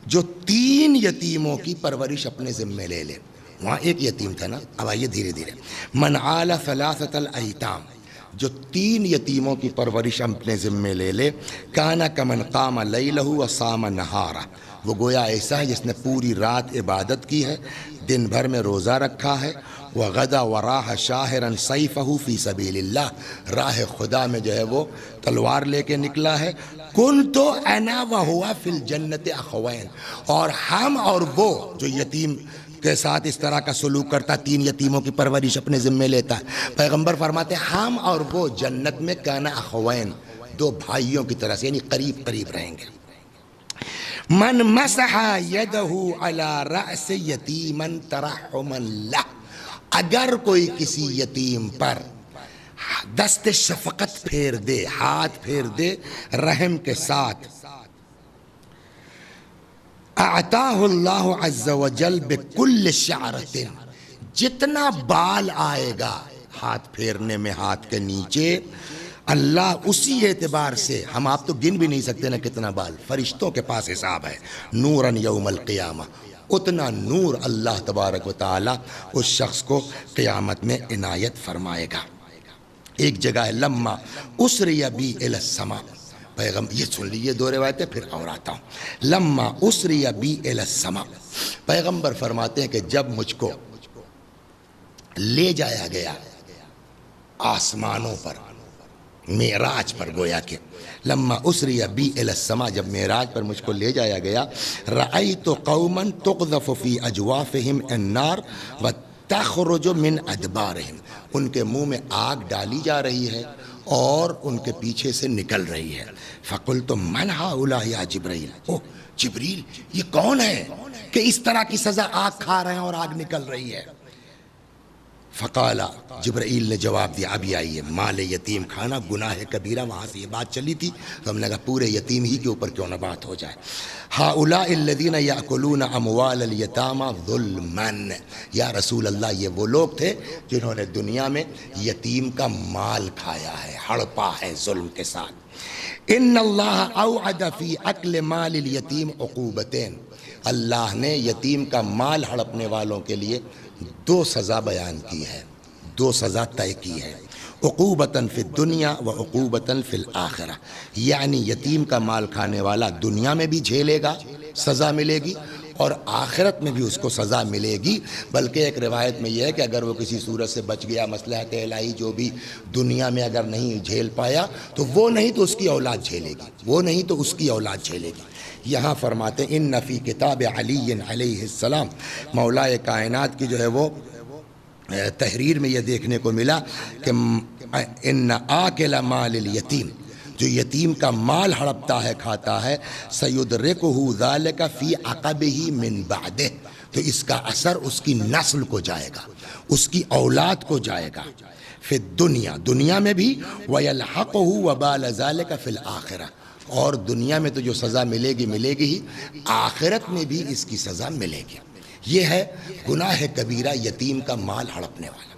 جو 3 یتیموں کی پرورش اپنے ذمے لے لے، وہاں ایک یتیم تھا نا. اب آئیے دھیرے دھیرے. من عال ثلاثۃ الایتام، جو 3 یتیموں کی پرورش اپنے ذمے لے لے، کانا کمن قام لیلہ وصام نہارہ، وہ گویا ایسا ہے جس نے پوری رات عبادت کی ہے، دن بھر میں روزہ رکھا ہے. وغدا وراہ شاہرا سیفہ فی سبیل اللہ، راہ خدا میں جو ہے وہ تلوار لے کے نکلا ہے. کنت انا وہو فی الجنت اخوین، اور ہم اور وہ جو یتیم کے ساتھ اس طرح کا سلوک کرتا، 3 یتیموں کی پرورش اپنے ذمے لیتا ہے، پیغمبر فرماتے ہیں ہم اور وہ جنت میں کانا اخوین، 2 بھائیوں کی طرح سے، یعنی قریب قریب رہیں گے. من مسح یدہ علی رأس یتیما ترحما لہ، اگر کوئی کسی یتیم پر دست شفقت پھیر دے، ہاتھ پھیر دے رحم کے ساتھ، اعطاہ اللہ عز وجل بکل شعرۃ، جتنا بال آئے گا ہاتھ پھیرنے میں ہاتھ کے نیچے، اللہ اسی اعتبار سے، ہم آپ تو گن بھی نہیں سکتے نا کتنا بال، فرشتوں کے پاس حساب ہے، نوراً یوم القیامہ، اتنا نور اللہ تبارک و تعالی اس شخص کو قیامت میں عنایت فرمائے گا. ایک جگہ ہے لما اسری بی الی السماء، پیغمبر، یہ سن لیجیے 2 روایتیں پھر اور آتا ہوں. لما اسری بی الی السماء، پیغمبر فرماتے ہیں کہ جب مجھ کو لے جایا گیا آسمانوں پر، معراج پر، گویا کہ لما اسری بی الی السماء، جب معراج پر مجھ کو لے جایا گیا، رأیت قوما تقذف فی اجوافہم النار وتخرج من ادبارہم، ان کے منہ میں آگ ڈالی جا رہی ہے اور ان کے پیچھے سے نکل رہی ہے. فقلت من ہؤلاء یا جبرائیل، اوہ جبریل یہ کون ہے کہ اس طرح کی سزا آگ کھا رہے ہیں اور آگ نکل رہی ہے؟ فقال، جبرائیل نے جواب دیا، ابھی آئیے، مال یتیم کھانا گناہ کبیرہ، وہاں سے یہ بات چلی تھی تو ہم نے کہا پورے یتیم ہی کے اوپر کیوں نہ بات ہو جائے. ہؤلاء الذین یأکلون اموال الیتامی ظلما، یا رسول اللہ یہ وہ لوگ تھے جنہوں نے دنیا میں یتیم کا مال کھایا ہے، ہڑپا ہے ظلم کے ساتھ. ان اللہ اوعد فی اکل مال الیتیم عقوبتین، اللہ نے یتیم کا مال ہڑپنے والوں کے لیے 2 سزا بیان کی ہے، 2 سزا طے کی ہے. عقوبتاً فی الدنیا و عقوبتاً فی الآخرہ، یعنی یتیم کا مال کھانے والا دنیا میں بھی جھیلے گا، سزا ملے گی، اور آخرت میں بھی اس کو سزا ملے گی. بلکہ ایک روایت میں یہ ہے کہ اگر وہ کسی صورت سے بچ گیا، مصلحت الہی جو بھی دنیا میں اگر نہیں جھیل پایا تو وہ نہیں تو اس کی اولاد جھیلے گی، وہ نہیں تو اس کی اولاد جھیلے گی. یہاں فرماتے ہیں ان فی کتاب علی علیہ السلام، مولا کائنات کی جو ہے وہ تحریر میں یہ دیکھنے کو ملا کہ ان آکل مال الیتیم، جو یتیم کا مال ہڑپتا ہے کھاتا ہے، سیدرکہ ذالک فی عقبہ من بعدہ، تو اس کا اثر اس کی نسل کو جائے گا، اس کی اولاد کو جائے گا، فی الدنیا، دنیا میں بھی، ویلحقہ وبال ذالک فی الآخرہ، اور دنیا میں تو جو سزا ملے گی ہی، آخرت میں بھی اس کی سزا ملے گی. یہ ہے گناہ کبیرہ یتیم کا مال ہڑپنے والا.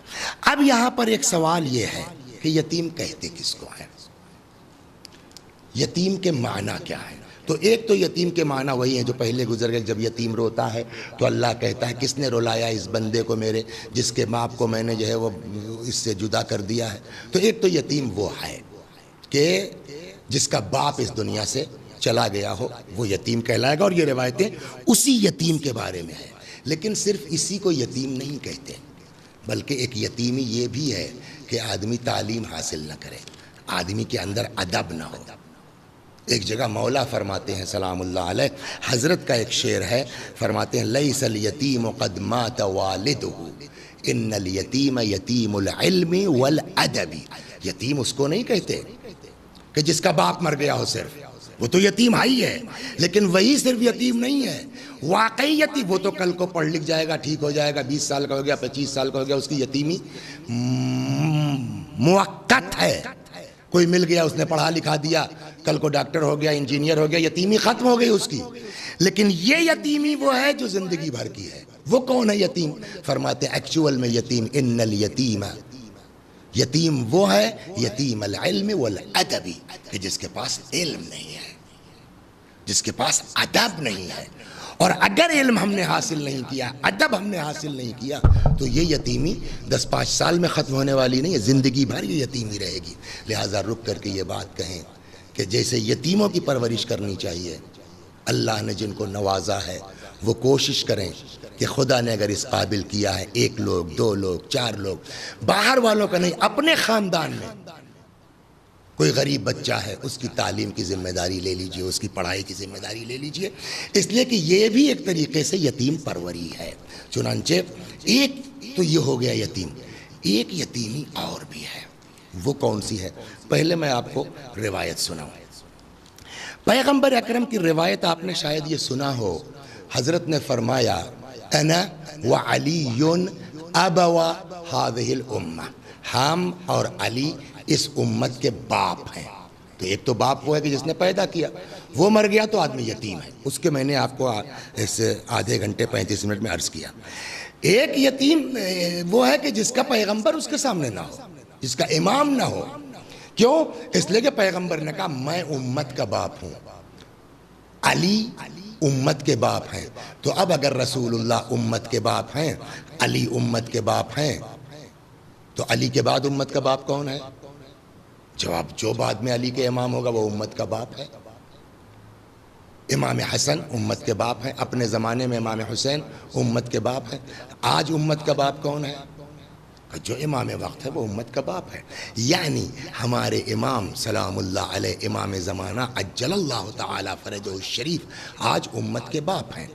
اب یہاں پر ایک سوال یہ ہے کہ یتیم کہتے کس کو ہیں، یتیم کے معنی کیا ہے؟ تو ایک تو یتیم کے معنی وہی ہیں جو پہلے گزر گئے، جب یتیم روتا ہے تو اللہ کہتا ہے کس نے رلایا اس بندے کو میرے، جس کے باپ کو میں نے جو ہے وہ اس سے جدا کر دیا ہے. تو ایک تو یتیم وہ ہے کہ جس کا باپ اس دنیا سے چلا گیا ہو، وہ یتیم کہلائے گا، اور یہ روایتیں اسی یتیم کے بارے میں ہیں. لیکن صرف اسی کو یتیم نہیں کہتے، بلکہ ایک یتیمی یہ بھی ہے کہ آدمی تعلیم حاصل نہ کرے، آدمی کے اندر ادب نہ ہو. ایک جگہ مولا فرماتے ہیں سلام اللہ علیہ، حضرت کا ایک شعر ہے، فرماتے ہیں لیس الیتیم قد مات والدہ ان الیتیم یتیم العلم والادب. یتیم اس کو نہیں کہتے کہ جس کا باپ مر گیا ہو، صرف وہ تو یتیم ہی ہے، لیکن وہی صرف یتیم نہیں ہے، واقعی یتیم وہ تو کل کو پڑھ لکھ جائے گا، ٹھیک ہو جائے گا، 20 سال کا ہو گیا، 25 سال کا ہو گیا، اس کی یتیمی موقت ہے. کوئی مل گیا، اس نے پڑھا لکھا دیا، کل کو ڈاکٹر ہو گیا، انجینئر ہو گیا، یتیمی ختم ہو گئی اس کی. لیکن یہ یتیمی وہ ہے جو زندگی بھر کی ہے. وہ کون ہے یتیم؟ فرماتے ایکچول میں یتیم ان الیتیم، یتیم وہ ہے یتیم العلم والادب، کہ جس کے پاس علم نہیں ہے، جس کے پاس ادب نہیں ہے. اور اگر علم ہم نے حاصل نہیں کیا، ادب ہم نے حاصل نہیں کیا، تو یہ یتیمی 10-5 سال میں ختم ہونے والی نہیں ہے، زندگی بھر یہ یتیمی رہے گی۔ لہٰذا رک کر کے یہ بات کہیں کہ جیسے یتیموں کی پرورش کرنی چاہیے، اللہ نے جن کو نوازا ہے وہ کوشش کریں کہ خدا نے اگر اس قابل کیا ہے 1 لوگ 2 لوگ 4 لوگ، باہر والوں کا نہیں، اپنے خاندان میں کوئی غریب بچہ ہے، اس کی تعلیم کی ذمہ داری لے لیجئے، اس کی پڑھائی کی ذمہ داری لے لیجئے، اس لیے کہ یہ بھی ایک طریقے سے یتیم پروری ہے۔ چنانچہ ایک تو یہ ہو گیا یتیم، ایک یتیمی اور بھی ہے، وہ کون سی ہے؟ پہلے میں آپ کو روایت سناؤں۔ پیغمبر اکرم کی روایت آپ نے شاید یہ سنا ہو، حضرت نے فرمایا انا وعلی ابوا هذه الامہ، ہم اور علی اس امت کے باپ ہیں۔ تو ایک تو باپ وہ ہے کہ جس نے پیدا کیا، وہ مر گیا تو آدمی یتیم ہے، اس کے میں نے آپ کو اس آدھے گھنٹے 35 منٹ میں عرض کیا۔ ایک یتیم وہ ہے کہ جس کا پیغمبر اس کے سامنے نہ ہو، جس کا امام نہ ہو۔ کیوں؟ اس لیے کہ پیغمبر نے کہا میں امت کا باپ ہوں، علی امت کے باپ ہیں۔ تو اب اگر رسول اللہ امت کے باپ ہیں، علی امت کے باپ ہیں، تو علی کے بعد امت کا باپ کون ہے؟ جواب، جو بعد میں علی کے امام ہوگا وہ امت کا باپ ہے۔ امام حسن امت کے باپ ہیں، اپنے زمانے میں امام حسین امت کے باپ ہیں۔ آج امت کا باپ کون ہے؟ جو امام وقت ہے وہ امت کا باپ ہے۔ یعنی ہمارے امام سلام اللہ علیہ، امام زمانہ عجل اللہ تعالی فرجہ الشریف، آج امت کے باپ ہیں۔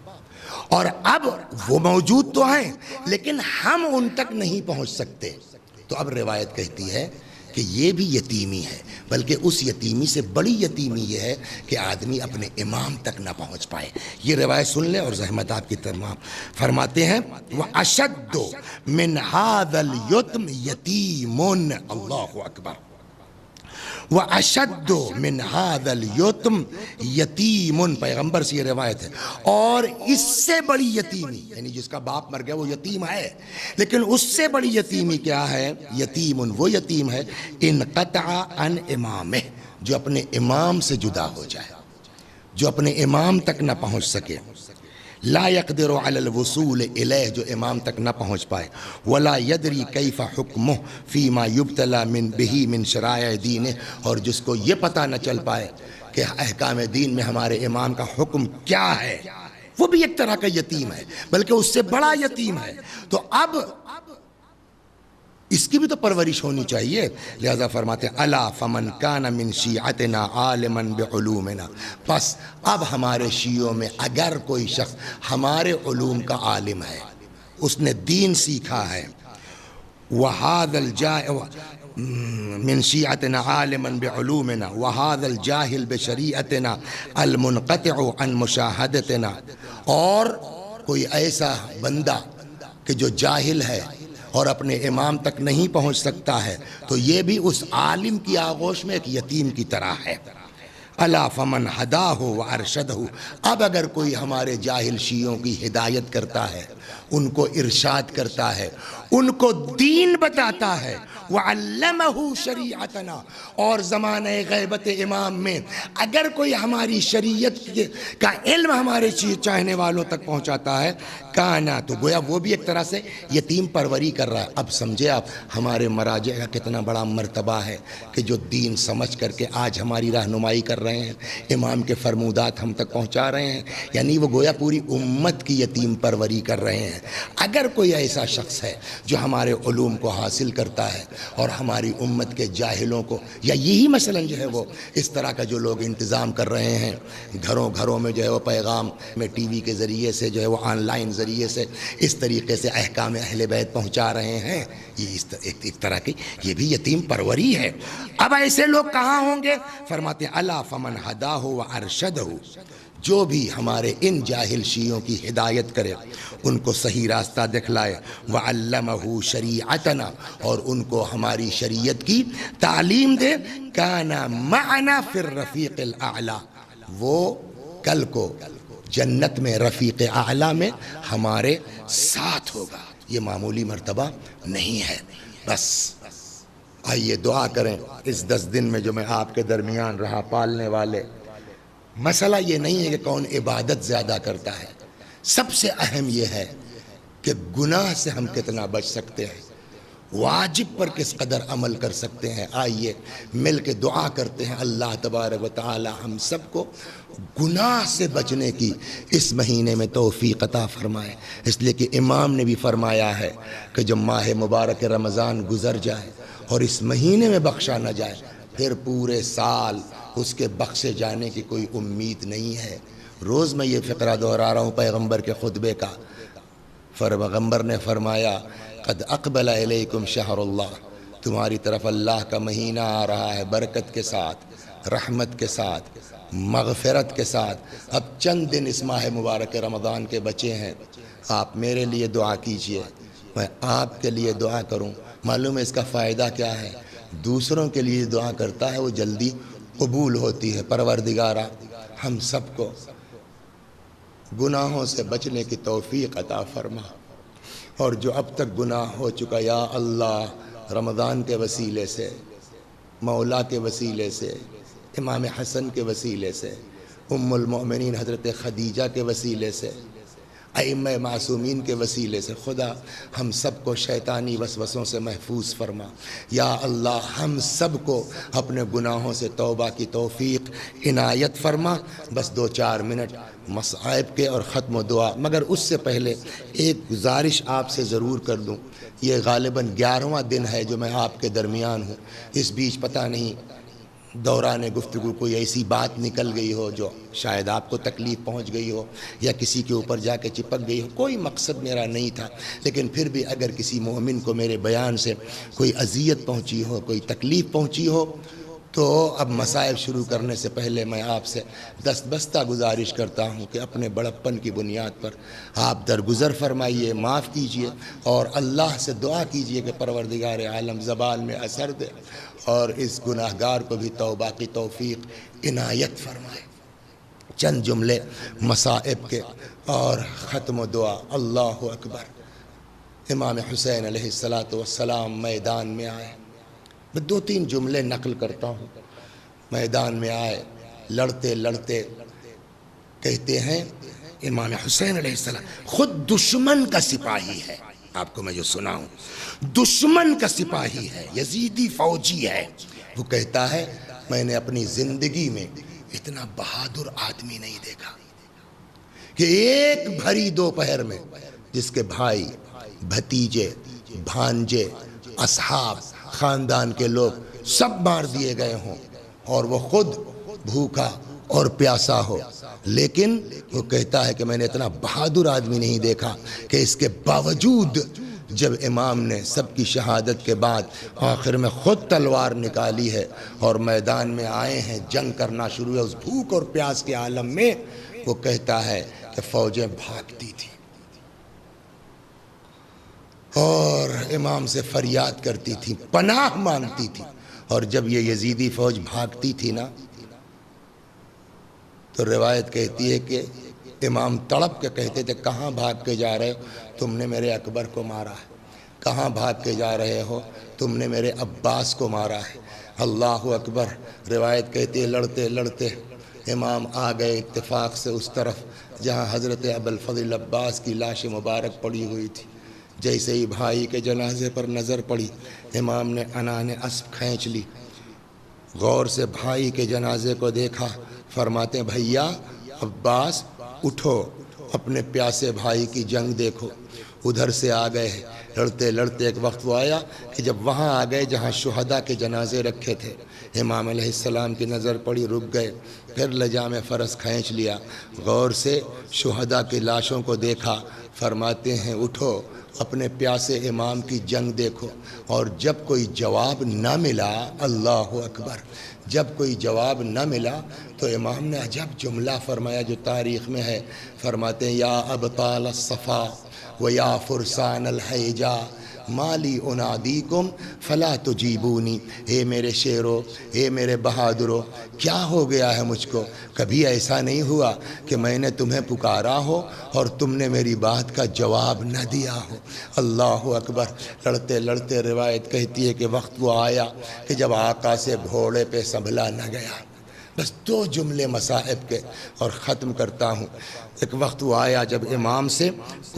اور اب وہ موجود تو ہیں لیکن ہم ان تک نہیں پہنچ سکتے، تو اب روایت کہتی ہے کہ یہ بھی یتیمی ہے، بلکہ اس یتیمی سے بڑی یتیمی یہ ہے کہ آدمی اپنے امام تک نہ پہنچ پائے۔ یہ روایت سن لیں اور زحمت آپ کی تمام۔ فرماتے ہیں وَأَشَدُّ مِنْ هَذَا الْيُتْمِ يَتِيمٌ، اللہ اکبر، وَأَشَدُّ مِنْ هَذَا الْيُتْمِ يَتِيمٌ، پیغمبر سے یہ روایت ہے۔ اور اس سے بڑی یتیمی، یعنی جس کا باپ مر گیا وہ یتیم ہے، لیکن اس سے بڑی یتیمی کیا ہے؟ یتیم، وہ یتیم ہے انقطع عن امامہ، جو اپنے امام سے جدا ہو جائے، جو اپنے امام تک نہ پہنچ سکے، لا يقدر على الوصول الیہ، جو امام تک نہ پہنچ پائے، ولا يدری کیف حکمہ فیما یبتلی من بہ من شرائع دینہ، اور جس کو یہ پتہ نہ چل پائے کہ احکام دین میں ہمارے امام کا حکم کیا ہے، وہ بھی ایک طرح کا یتیم ہے، بلکہ اس سے بڑا یتیم ہے۔ تو اب اس کی بھی تو پرورش ہونی چاہیے۔ لہذا فرماتے ہیں الا فمن کان من شیعتنا عالما بعلومنا، پس اب ہمارے شیعوں میں اگر کوئی شخص ہمارے علوم کا عالم ہے، اس نے دین سیکھا ہے، وَهَذَا من شیعتنا عالما بعلومنا وهذا الجاہل بشریعتنا المنقطع عن مشاہدتنا، اور کوئی ایسا بندہ کہ جو جاہل ہے اور اپنے امام تک نہیں پہنچ سکتا ہے، تو یہ بھی اس عالم کی آغوش میں ایک یتیم کی طرح ہے۔ الا فمن ہداہ وارشدہ، اب اگر کوئی ہمارے جاہل شیعوں کی ہدایت کرتا ہے، ان کو ارشاد کرتا ہے، ان کو دین بتاتا ہے، وعلمہ شریعتنا، اور زمانہ غیبت امام میں اگر کوئی ہماری شریعت کا علم ہمارے چاہنے والوں تک پہنچاتا ہے، کانا، تو گویا وہ بھی ایک طرح سے یتیم پروری کر رہا ہے۔ اب سمجھے آپ ہمارے مراجع کا کتنا بڑا مرتبہ ہے کہ جو دین سمجھ کر کے آج ہماری رہنمائی کر رہے ہیں، امام کے فرمودات ہم تک پہنچا رہے ہیں، یعنی وہ گویا پوری امت کی یتیم پروری کر رہے ہیں۔ اگر کوئی ایسا شخص ہے جو ہمارے علوم کو حاصل کرتا ہے اور ہماری امت کے جاہلوں کو، یا یہی مثلا جو ہے وہ اس طرح کا جو لوگ انتظام کر رہے ہیں، گھروں گھروں میں جو ہے وہ پیغام میں ٹی وی کے ذریعے سے جو ہے وہ آن لائن ذریعے سے اس طریقے سے احکام اہل بیت پہنچا رہے ہیں، یہ ایک طرح کی یہ بھی یتیم پروری ہے۔ اب ایسے لوگ کہاں ہوں گے؟ فرماتے ہیں الا فمن ہداہ وارشدہ، جو بھی ہمارے ان جاہل شیعوں کی ہدایت کرے، ان کو صحیح راستہ دکھلائے، وعلمہ شریعتنا، اور ان کو ہماری شریعت کی تعلیم دے، کانا معنا فی الرفیق الاعلی، وہ کل کو جنت میں رفیق اعلی میں ہمارے ساتھ ہوگا۔ یہ معمولی مرتبہ نہیں ہے۔ بس آئیے دعا کریں اس 10 دن میں جو میں آپ کے درمیان رہا، پالنے والے، مسئلہ یہ نہیں ہے کہ کون عبادت زیادہ کرتا ہے، سب سے اہم یہ ہے کہ گناہ سے ہم کتنا بچ سکتے ہیں، واجب پر کس قدر عمل کر سکتے ہیں۔ آئیے مل کے دعا کرتے ہیں اللہ تبارک و تعالی ہم سب کو گناہ سے بچنے کی اس مہینے میں توفیق عطا فرمائے۔ اس لیے کہ امام نے بھی فرمایا ہے کہ جب ماہ مبارک رمضان گزر جائے اور اس مہینے میں بخشا نہ جائے، پھر پورے سال اس کے بخشے جانے کی کوئی امید نہیں ہے۔ روز میں یہ فقرہ دہرا رہا ہوں پیغمبر کے خطبے کا۔ پیغمبر نے فرمایا قد اقبل الیکم شہر اللہ، تمہاری طرف اللہ کا مہینہ آ رہا ہے برکت کے ساتھ، رحمت کے ساتھ، مغفرت کے ساتھ۔ اب چند دن اس ماہ مبارک رمضان کے بچے ہیں، آپ میرے لیے دعا کیجئے، میں آپ کے لیے دعا کروں۔ معلوم ہے اس کا فائدہ کیا ہے؟ دوسروں کے لیے دعا کرتا ہے وہ جلدی قبول ہوتی ہے۔ پروردگارا ہم سب کو گناہوں سے بچنے کی توفیق عطا فرما، اور جو اب تک گناہ ہو چکا یا اللہ رمضان کے وسیلے سے، مولا کے وسیلے سے، امام حسن کے وسیلے سے، ام المؤمنین حضرت خدیجہ کے وسیلے سے، ائمہ معصومین کے وسیلے سے، خدا ہم سب کو شیطانی وسوسوں سے محفوظ فرما۔ یا اللہ ہم سب کو اپنے گناہوں سے توبہ کی توفیق عنایت فرما۔ بس 2-4 منٹ مصائب کے اور ختم و دعا، مگر اس سے پہلے ایک گزارش آپ سے ضرور کر دوں۔ یہ غالباً 11واں دن ہے جو میں آپ کے درمیان ہوں۔ اس بیچ پتہ نہیں دوران گفتگو کوئی ایسی بات نکل گئی ہو جو شاید آپ کو تکلیف پہنچ گئی ہو، یا کسی کے اوپر جا کے چپک گئی ہو۔ کوئی مقصد میرا نہیں تھا، لیکن پھر بھی اگر کسی مومن کو میرے بیان سے کوئی اذیت پہنچی ہو، کوئی تکلیف پہنچی ہو، تو اب مصائب شروع کرنے سے پہلے میں آپ سے دستبستہ گزارش کرتا ہوں کہ اپنے بڑپن کی بنیاد پر آپ درگزر فرمائیے، معاف کیجئے، اور اللہ سے دعا کیجئے کہ پروردگار عالم زبان میں اثر دے اور اس گناہگار کو بھی توبہ کی توفیق عنایت فرمائے۔ چند جملے مصائب کے اور ختم و دعا۔ اللہ اکبر۔ امام حسین علیہ السلام میدان میں آئے، میں 2-3 جملے نقل کرتا ہوں۔ میدان میں آئے، لڑتے لڑتے کہتے ہیں امام حسین علیہ السلام خود دشمن کا سپاہی ہے، آپ کو میں جو سناؤں، دشمن کا سپاہی ہے، یزیدی فوجی ہے۔ وہ کہتا ہے میں نے اپنی زندگی میں اتنا بہادر آدمی نہیں دیکھا کہ ایک بھری دوپہر میں جس کے بھائی، بھتیجے، بھانجے، اصحاب، خاندان کے لوگ سب مار دیے گئے ہوں اور وہ خود بھوکا اور پیاسا ہو، لیکن وہ کہتا ہے کہ میں نے اتنا بہادر آدمی نہیں دیکھا کہ اس کے باوجود جب امام نے سب کی شہادت کے بعد آخر میں خود تلوار نکالی ہے اور میدان میں آئے ہیں، جنگ کرنا شروع ہے اس بھوک اور پیاس کے عالم میں، وہ کہتا ہے کہ فوجیں بھاگتی تھیں اور امام سے فریاد کرتی تھی، پناہ مانگتی تھی، اور جب یہ یزیدی فوج بھاگتی تھی نا تو روایت کہتی ہے کہ امام تڑپ کے کہتے تھے کہاں بھاگ کے جا رہے ہو؟ تم نے میرے اکبر کو مارا ہے۔ کہاں بھاگ کے جا رہے ہو؟ تم نے میرے عباس کو مارا ہے۔ اللہ اکبر۔ روایت کہتی ہے لڑتے لڑتے امام آ گئے اتفاق سے اس طرف جہاں حضرت ابوالفضل عباس کی لاش مبارک پڑی ہوئی تھی۔ جیسے ہی بھائی کے جنازے پر نظر پڑی، امام نے عنان اسب کھینچ لی، غور سے بھائی کے جنازے کو دیکھا، فرماتے ہیں بھیا عباس اٹھو، اپنے پیاسے بھائی کی جنگ دیکھو۔ ادھر سے آ گئے، لڑتے لڑتے ایک وقت وہ آیا کہ جب وہاں آ گئے جہاں شہداء کے جنازے رکھے تھے، امام علیہ السلام کی نظر پڑی، رک گئے، پھر لجام فرس کھینچ لیا، غور سے شہداء کی لاشوں کو دیکھا، فرماتے ہیں اٹھو، اپنے پیاسے امام کی جنگ دیکھو۔ اور جب کوئی جواب نہ ملا، اللہ اکبر، جب کوئی جواب نہ ملا تو امام نے عجب جملہ فرمایا جو تاریخ میں ہے، فرماتے ہیں یا ابطال الصفا و یا فرسان الحیجا مالی انادیکم فلا تجیبونی، اے میرے شیرو، اے میرے بہادرو، کیا ہو گیا ہے مجھ کو؟ کبھی ایسا نہیں ہوا کہ میں نے تمہیں پکارا ہو اور تم نے میری بات کا جواب نہ دیا ہو۔ اللہ اکبر۔ لڑتے لڑتے روایت کہتی ہے کہ وقت وہ آیا کہ جب آقا سے گھوڑے پہ سنبھلا نہ گیا، بس 2 جملے مصائب کے اور ختم کرتا ہوں۔ ایک وقت وہ آیا جب امام سے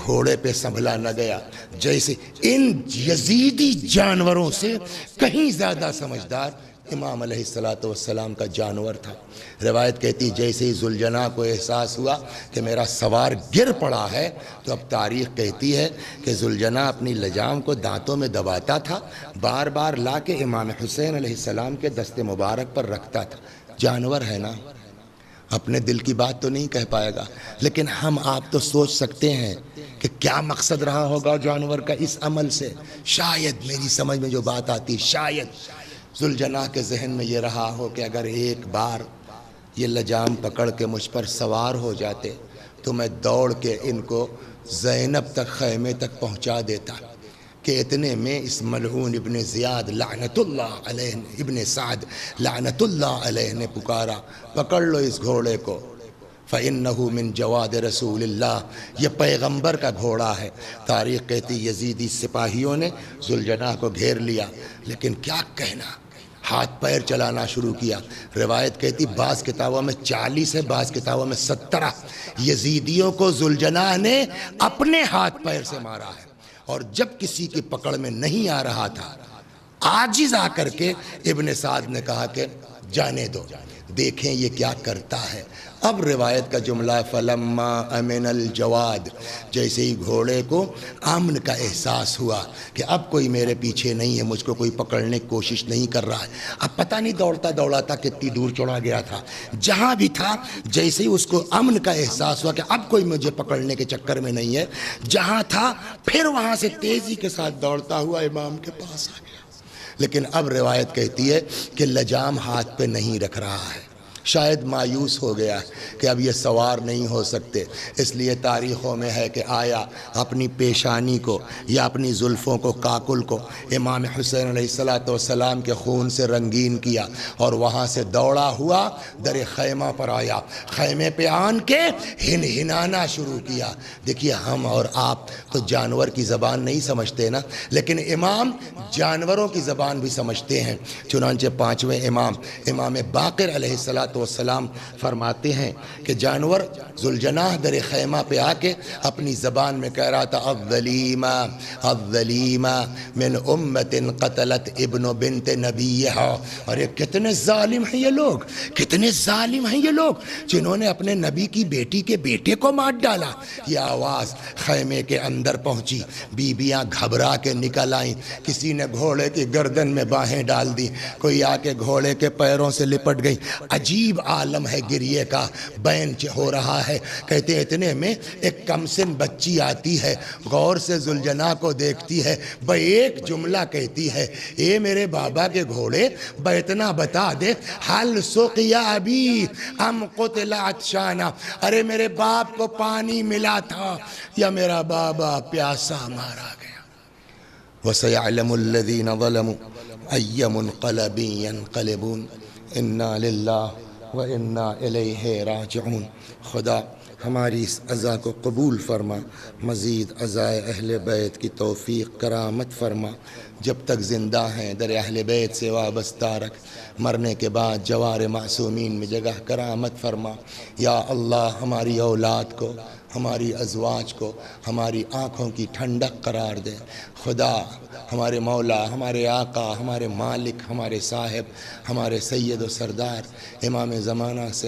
گھوڑے پہ سنبھلا نہ گیا، جیسے ان یزیدی جانوروں سے کہیں زیادہ سمجھدار امام علیہ السلام کا جانور تھا۔ روایت کہتی جیسے ہی ذوالجناح کو احساس ہوا کہ میرا سوار گر پڑا ہے، تو اب تاریخ کہتی ہے کہ ذوالجناح اپنی لجام کو دانتوں میں دباتا تھا، بار بار لا کے امام حسین علیہ السلام کے دست مبارک پر رکھتا تھا۔ جانور ہے نا، اپنے دل کی بات تو نہیں کہہ پائے گا، لیکن ہم آپ تو سوچ سکتے ہیں کہ کیا مقصد رہا ہوگا جانور کا اس عمل سے۔ شاید میری سمجھ میں جو بات آتی، شاید ذوالجناح کے ذہن میں یہ رہا ہو کہ اگر ایک بار یہ لجام پکڑ کے مجھ پر سوار ہو جاتے تو میں دوڑ کے ان کو زینب تک، خیمے تک پہنچا دیتا، کہ اتنے میں اس ملعون ابن زیاد لعنت اللہ علیہ، ابن سعد لعنت اللہ علیہ نے پکارا، پکڑ لو اس گھوڑے کو، فَإِنَّهُ مِن جَوَادِ رسول اللہ، یہ پیغمبر کا گھوڑا ہے۔ تاریخ کہتی یزیدی سپاہیوں نے ذوالجناح کو گھیر لیا، لیکن کیا کہنا، ہاتھ پیر چلانا شروع کیا۔ روایت کہتی بعض کتابوں میں 40 ہے، بعض کتابوں میں 17 یزیدیوں کو ذوالجناح نے اپنے ہاتھ پیر سے مارا ہے، اور جب کسی کی پکڑ میں نہیں آ رہا تھا، عاجز آ کر کے ابن سعد نے کہا کہ جانے دو، دیکھیں یہ کیا کرتا ہے۔ اب روایت کا جملہ فلما امن الجواد، جیسے ہی گھوڑے کو امن کا احساس ہوا کہ اب کوئی میرے پیچھے نہیں ہے، مجھ کو کوئی پکڑنے کی کوشش نہیں کر رہا ہے، اب پتہ نہیں دوڑتا دوڑاتا کتنی دور چلا گیا تھا، جہاں بھی تھا جیسے ہی اس کو امن کا احساس ہوا کہ اب کوئی مجھے پکڑنے کے چکر میں نہیں ہے، جہاں تھا پھر وہاں سے تیزی کے ساتھ دوڑتا ہوا امام کے پاس آ گیا۔ لیکن اب روایت کہتی ہے کہ لجام ہاتھ پہ نہیں رکھ رہا ہے، شاید مایوس ہو گیا کہ اب یہ سوار نہیں ہو سکتے، اس لیے تاریخوں میں ہے کہ آیا اپنی پیشانی کو یا اپنی زلفوں کو، کاکل کو امام حسین علیہ السلام کے خون سے رنگین کیا، اور وہاں سے دوڑا ہوا در خیمہ پر آیا، خیمے پہ آن کے ہنہنانا شروع کیا۔ دیکھیے ہم اور آپ تو جانور کی زبان نہیں سمجھتے نا، لیکن امام جانوروں کی زبان بھی سمجھتے ہیں۔ چنانچہ 5ویں امام باقر علیہ السلام فرماتے ہیں کہ جانور ذوالجناح در خیمہ پہ آ کے اپنی زبان میں کہہ رہا تھا الظلیمہ الظلیمہ من امت قتلت ابن بنت نبیہا، اور یہ کتنے ظالم ہیں یہ لوگ، کتنے ظالم ہیں یہ لوگ جنہوں نے اپنے نبی کی بیٹی کے بیٹے کو مار ڈالا۔ یہ آواز خیمے کے اندر پہنچی، بیبیاں گھبرا کے نکل آئیں، کسی نے گھوڑے کی گردن میں باہیں ڈال دی، کوئی آ کے گھوڑے کے پیروں سے لپٹ گئی۔ عجیب عالم ہے گریے کا، بین ہو رہا ہے۔ کہتے اتنے میں ایک کمسن بچی آتی ہے، غور سے ذوالجناح کو دیکھتی ہے، ایک جملہ کہتی ہے، اے میرے بابا کے گھوڑے اتنا بتا دے، حل سقیا ابی ام قتل عطشانا، ارے میرے باپ کو پانی ملا تھا یا میرا بابا پیاسا مارا گیا۔ وَسَيَعْلَمُ الَّذِينَ ظَلَمُوا أَيَّ مُنْقَلَبٍ يَنْقَلِبُونَ اِنَّا لِلَّهِ وَإِنَّا إِلَيْهِ رَاجِعُونَ۔ خدا ہماری اس عزا کو قبول فرما، مزید عزائے اہل بیت کی توفیق کرامت فرما، جب تک زندہ ہیں در اہل بیت سے وابستہ رکھ، مرنے کے بعد جوار معصومین میں جگہ کرامت فرما۔ یا اللہ ہماری اولاد کو، ہماری ازواج کو ہماری آنکھوں کی ٹھنڈک قرار دے۔ خدا ہمارے مولا، ہمارے آقا، ہمارے مالک، ہمارے صاحب، ہمارے سید و سردار امام زمانہ سے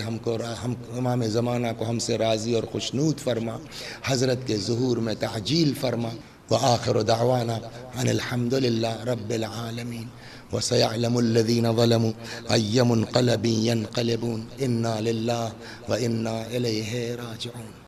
امام زمانہ کو ہم سے راضی اور خوشنود فرما، حضرت کے ظہور میں تعجیل فرما۔ وآخر دعوانا ان الحمد للہ رب العالمین۔ وسيعلم الذين ظلموا أي منقلب ينقلبون إنا لله وإنا إليه راجعون۔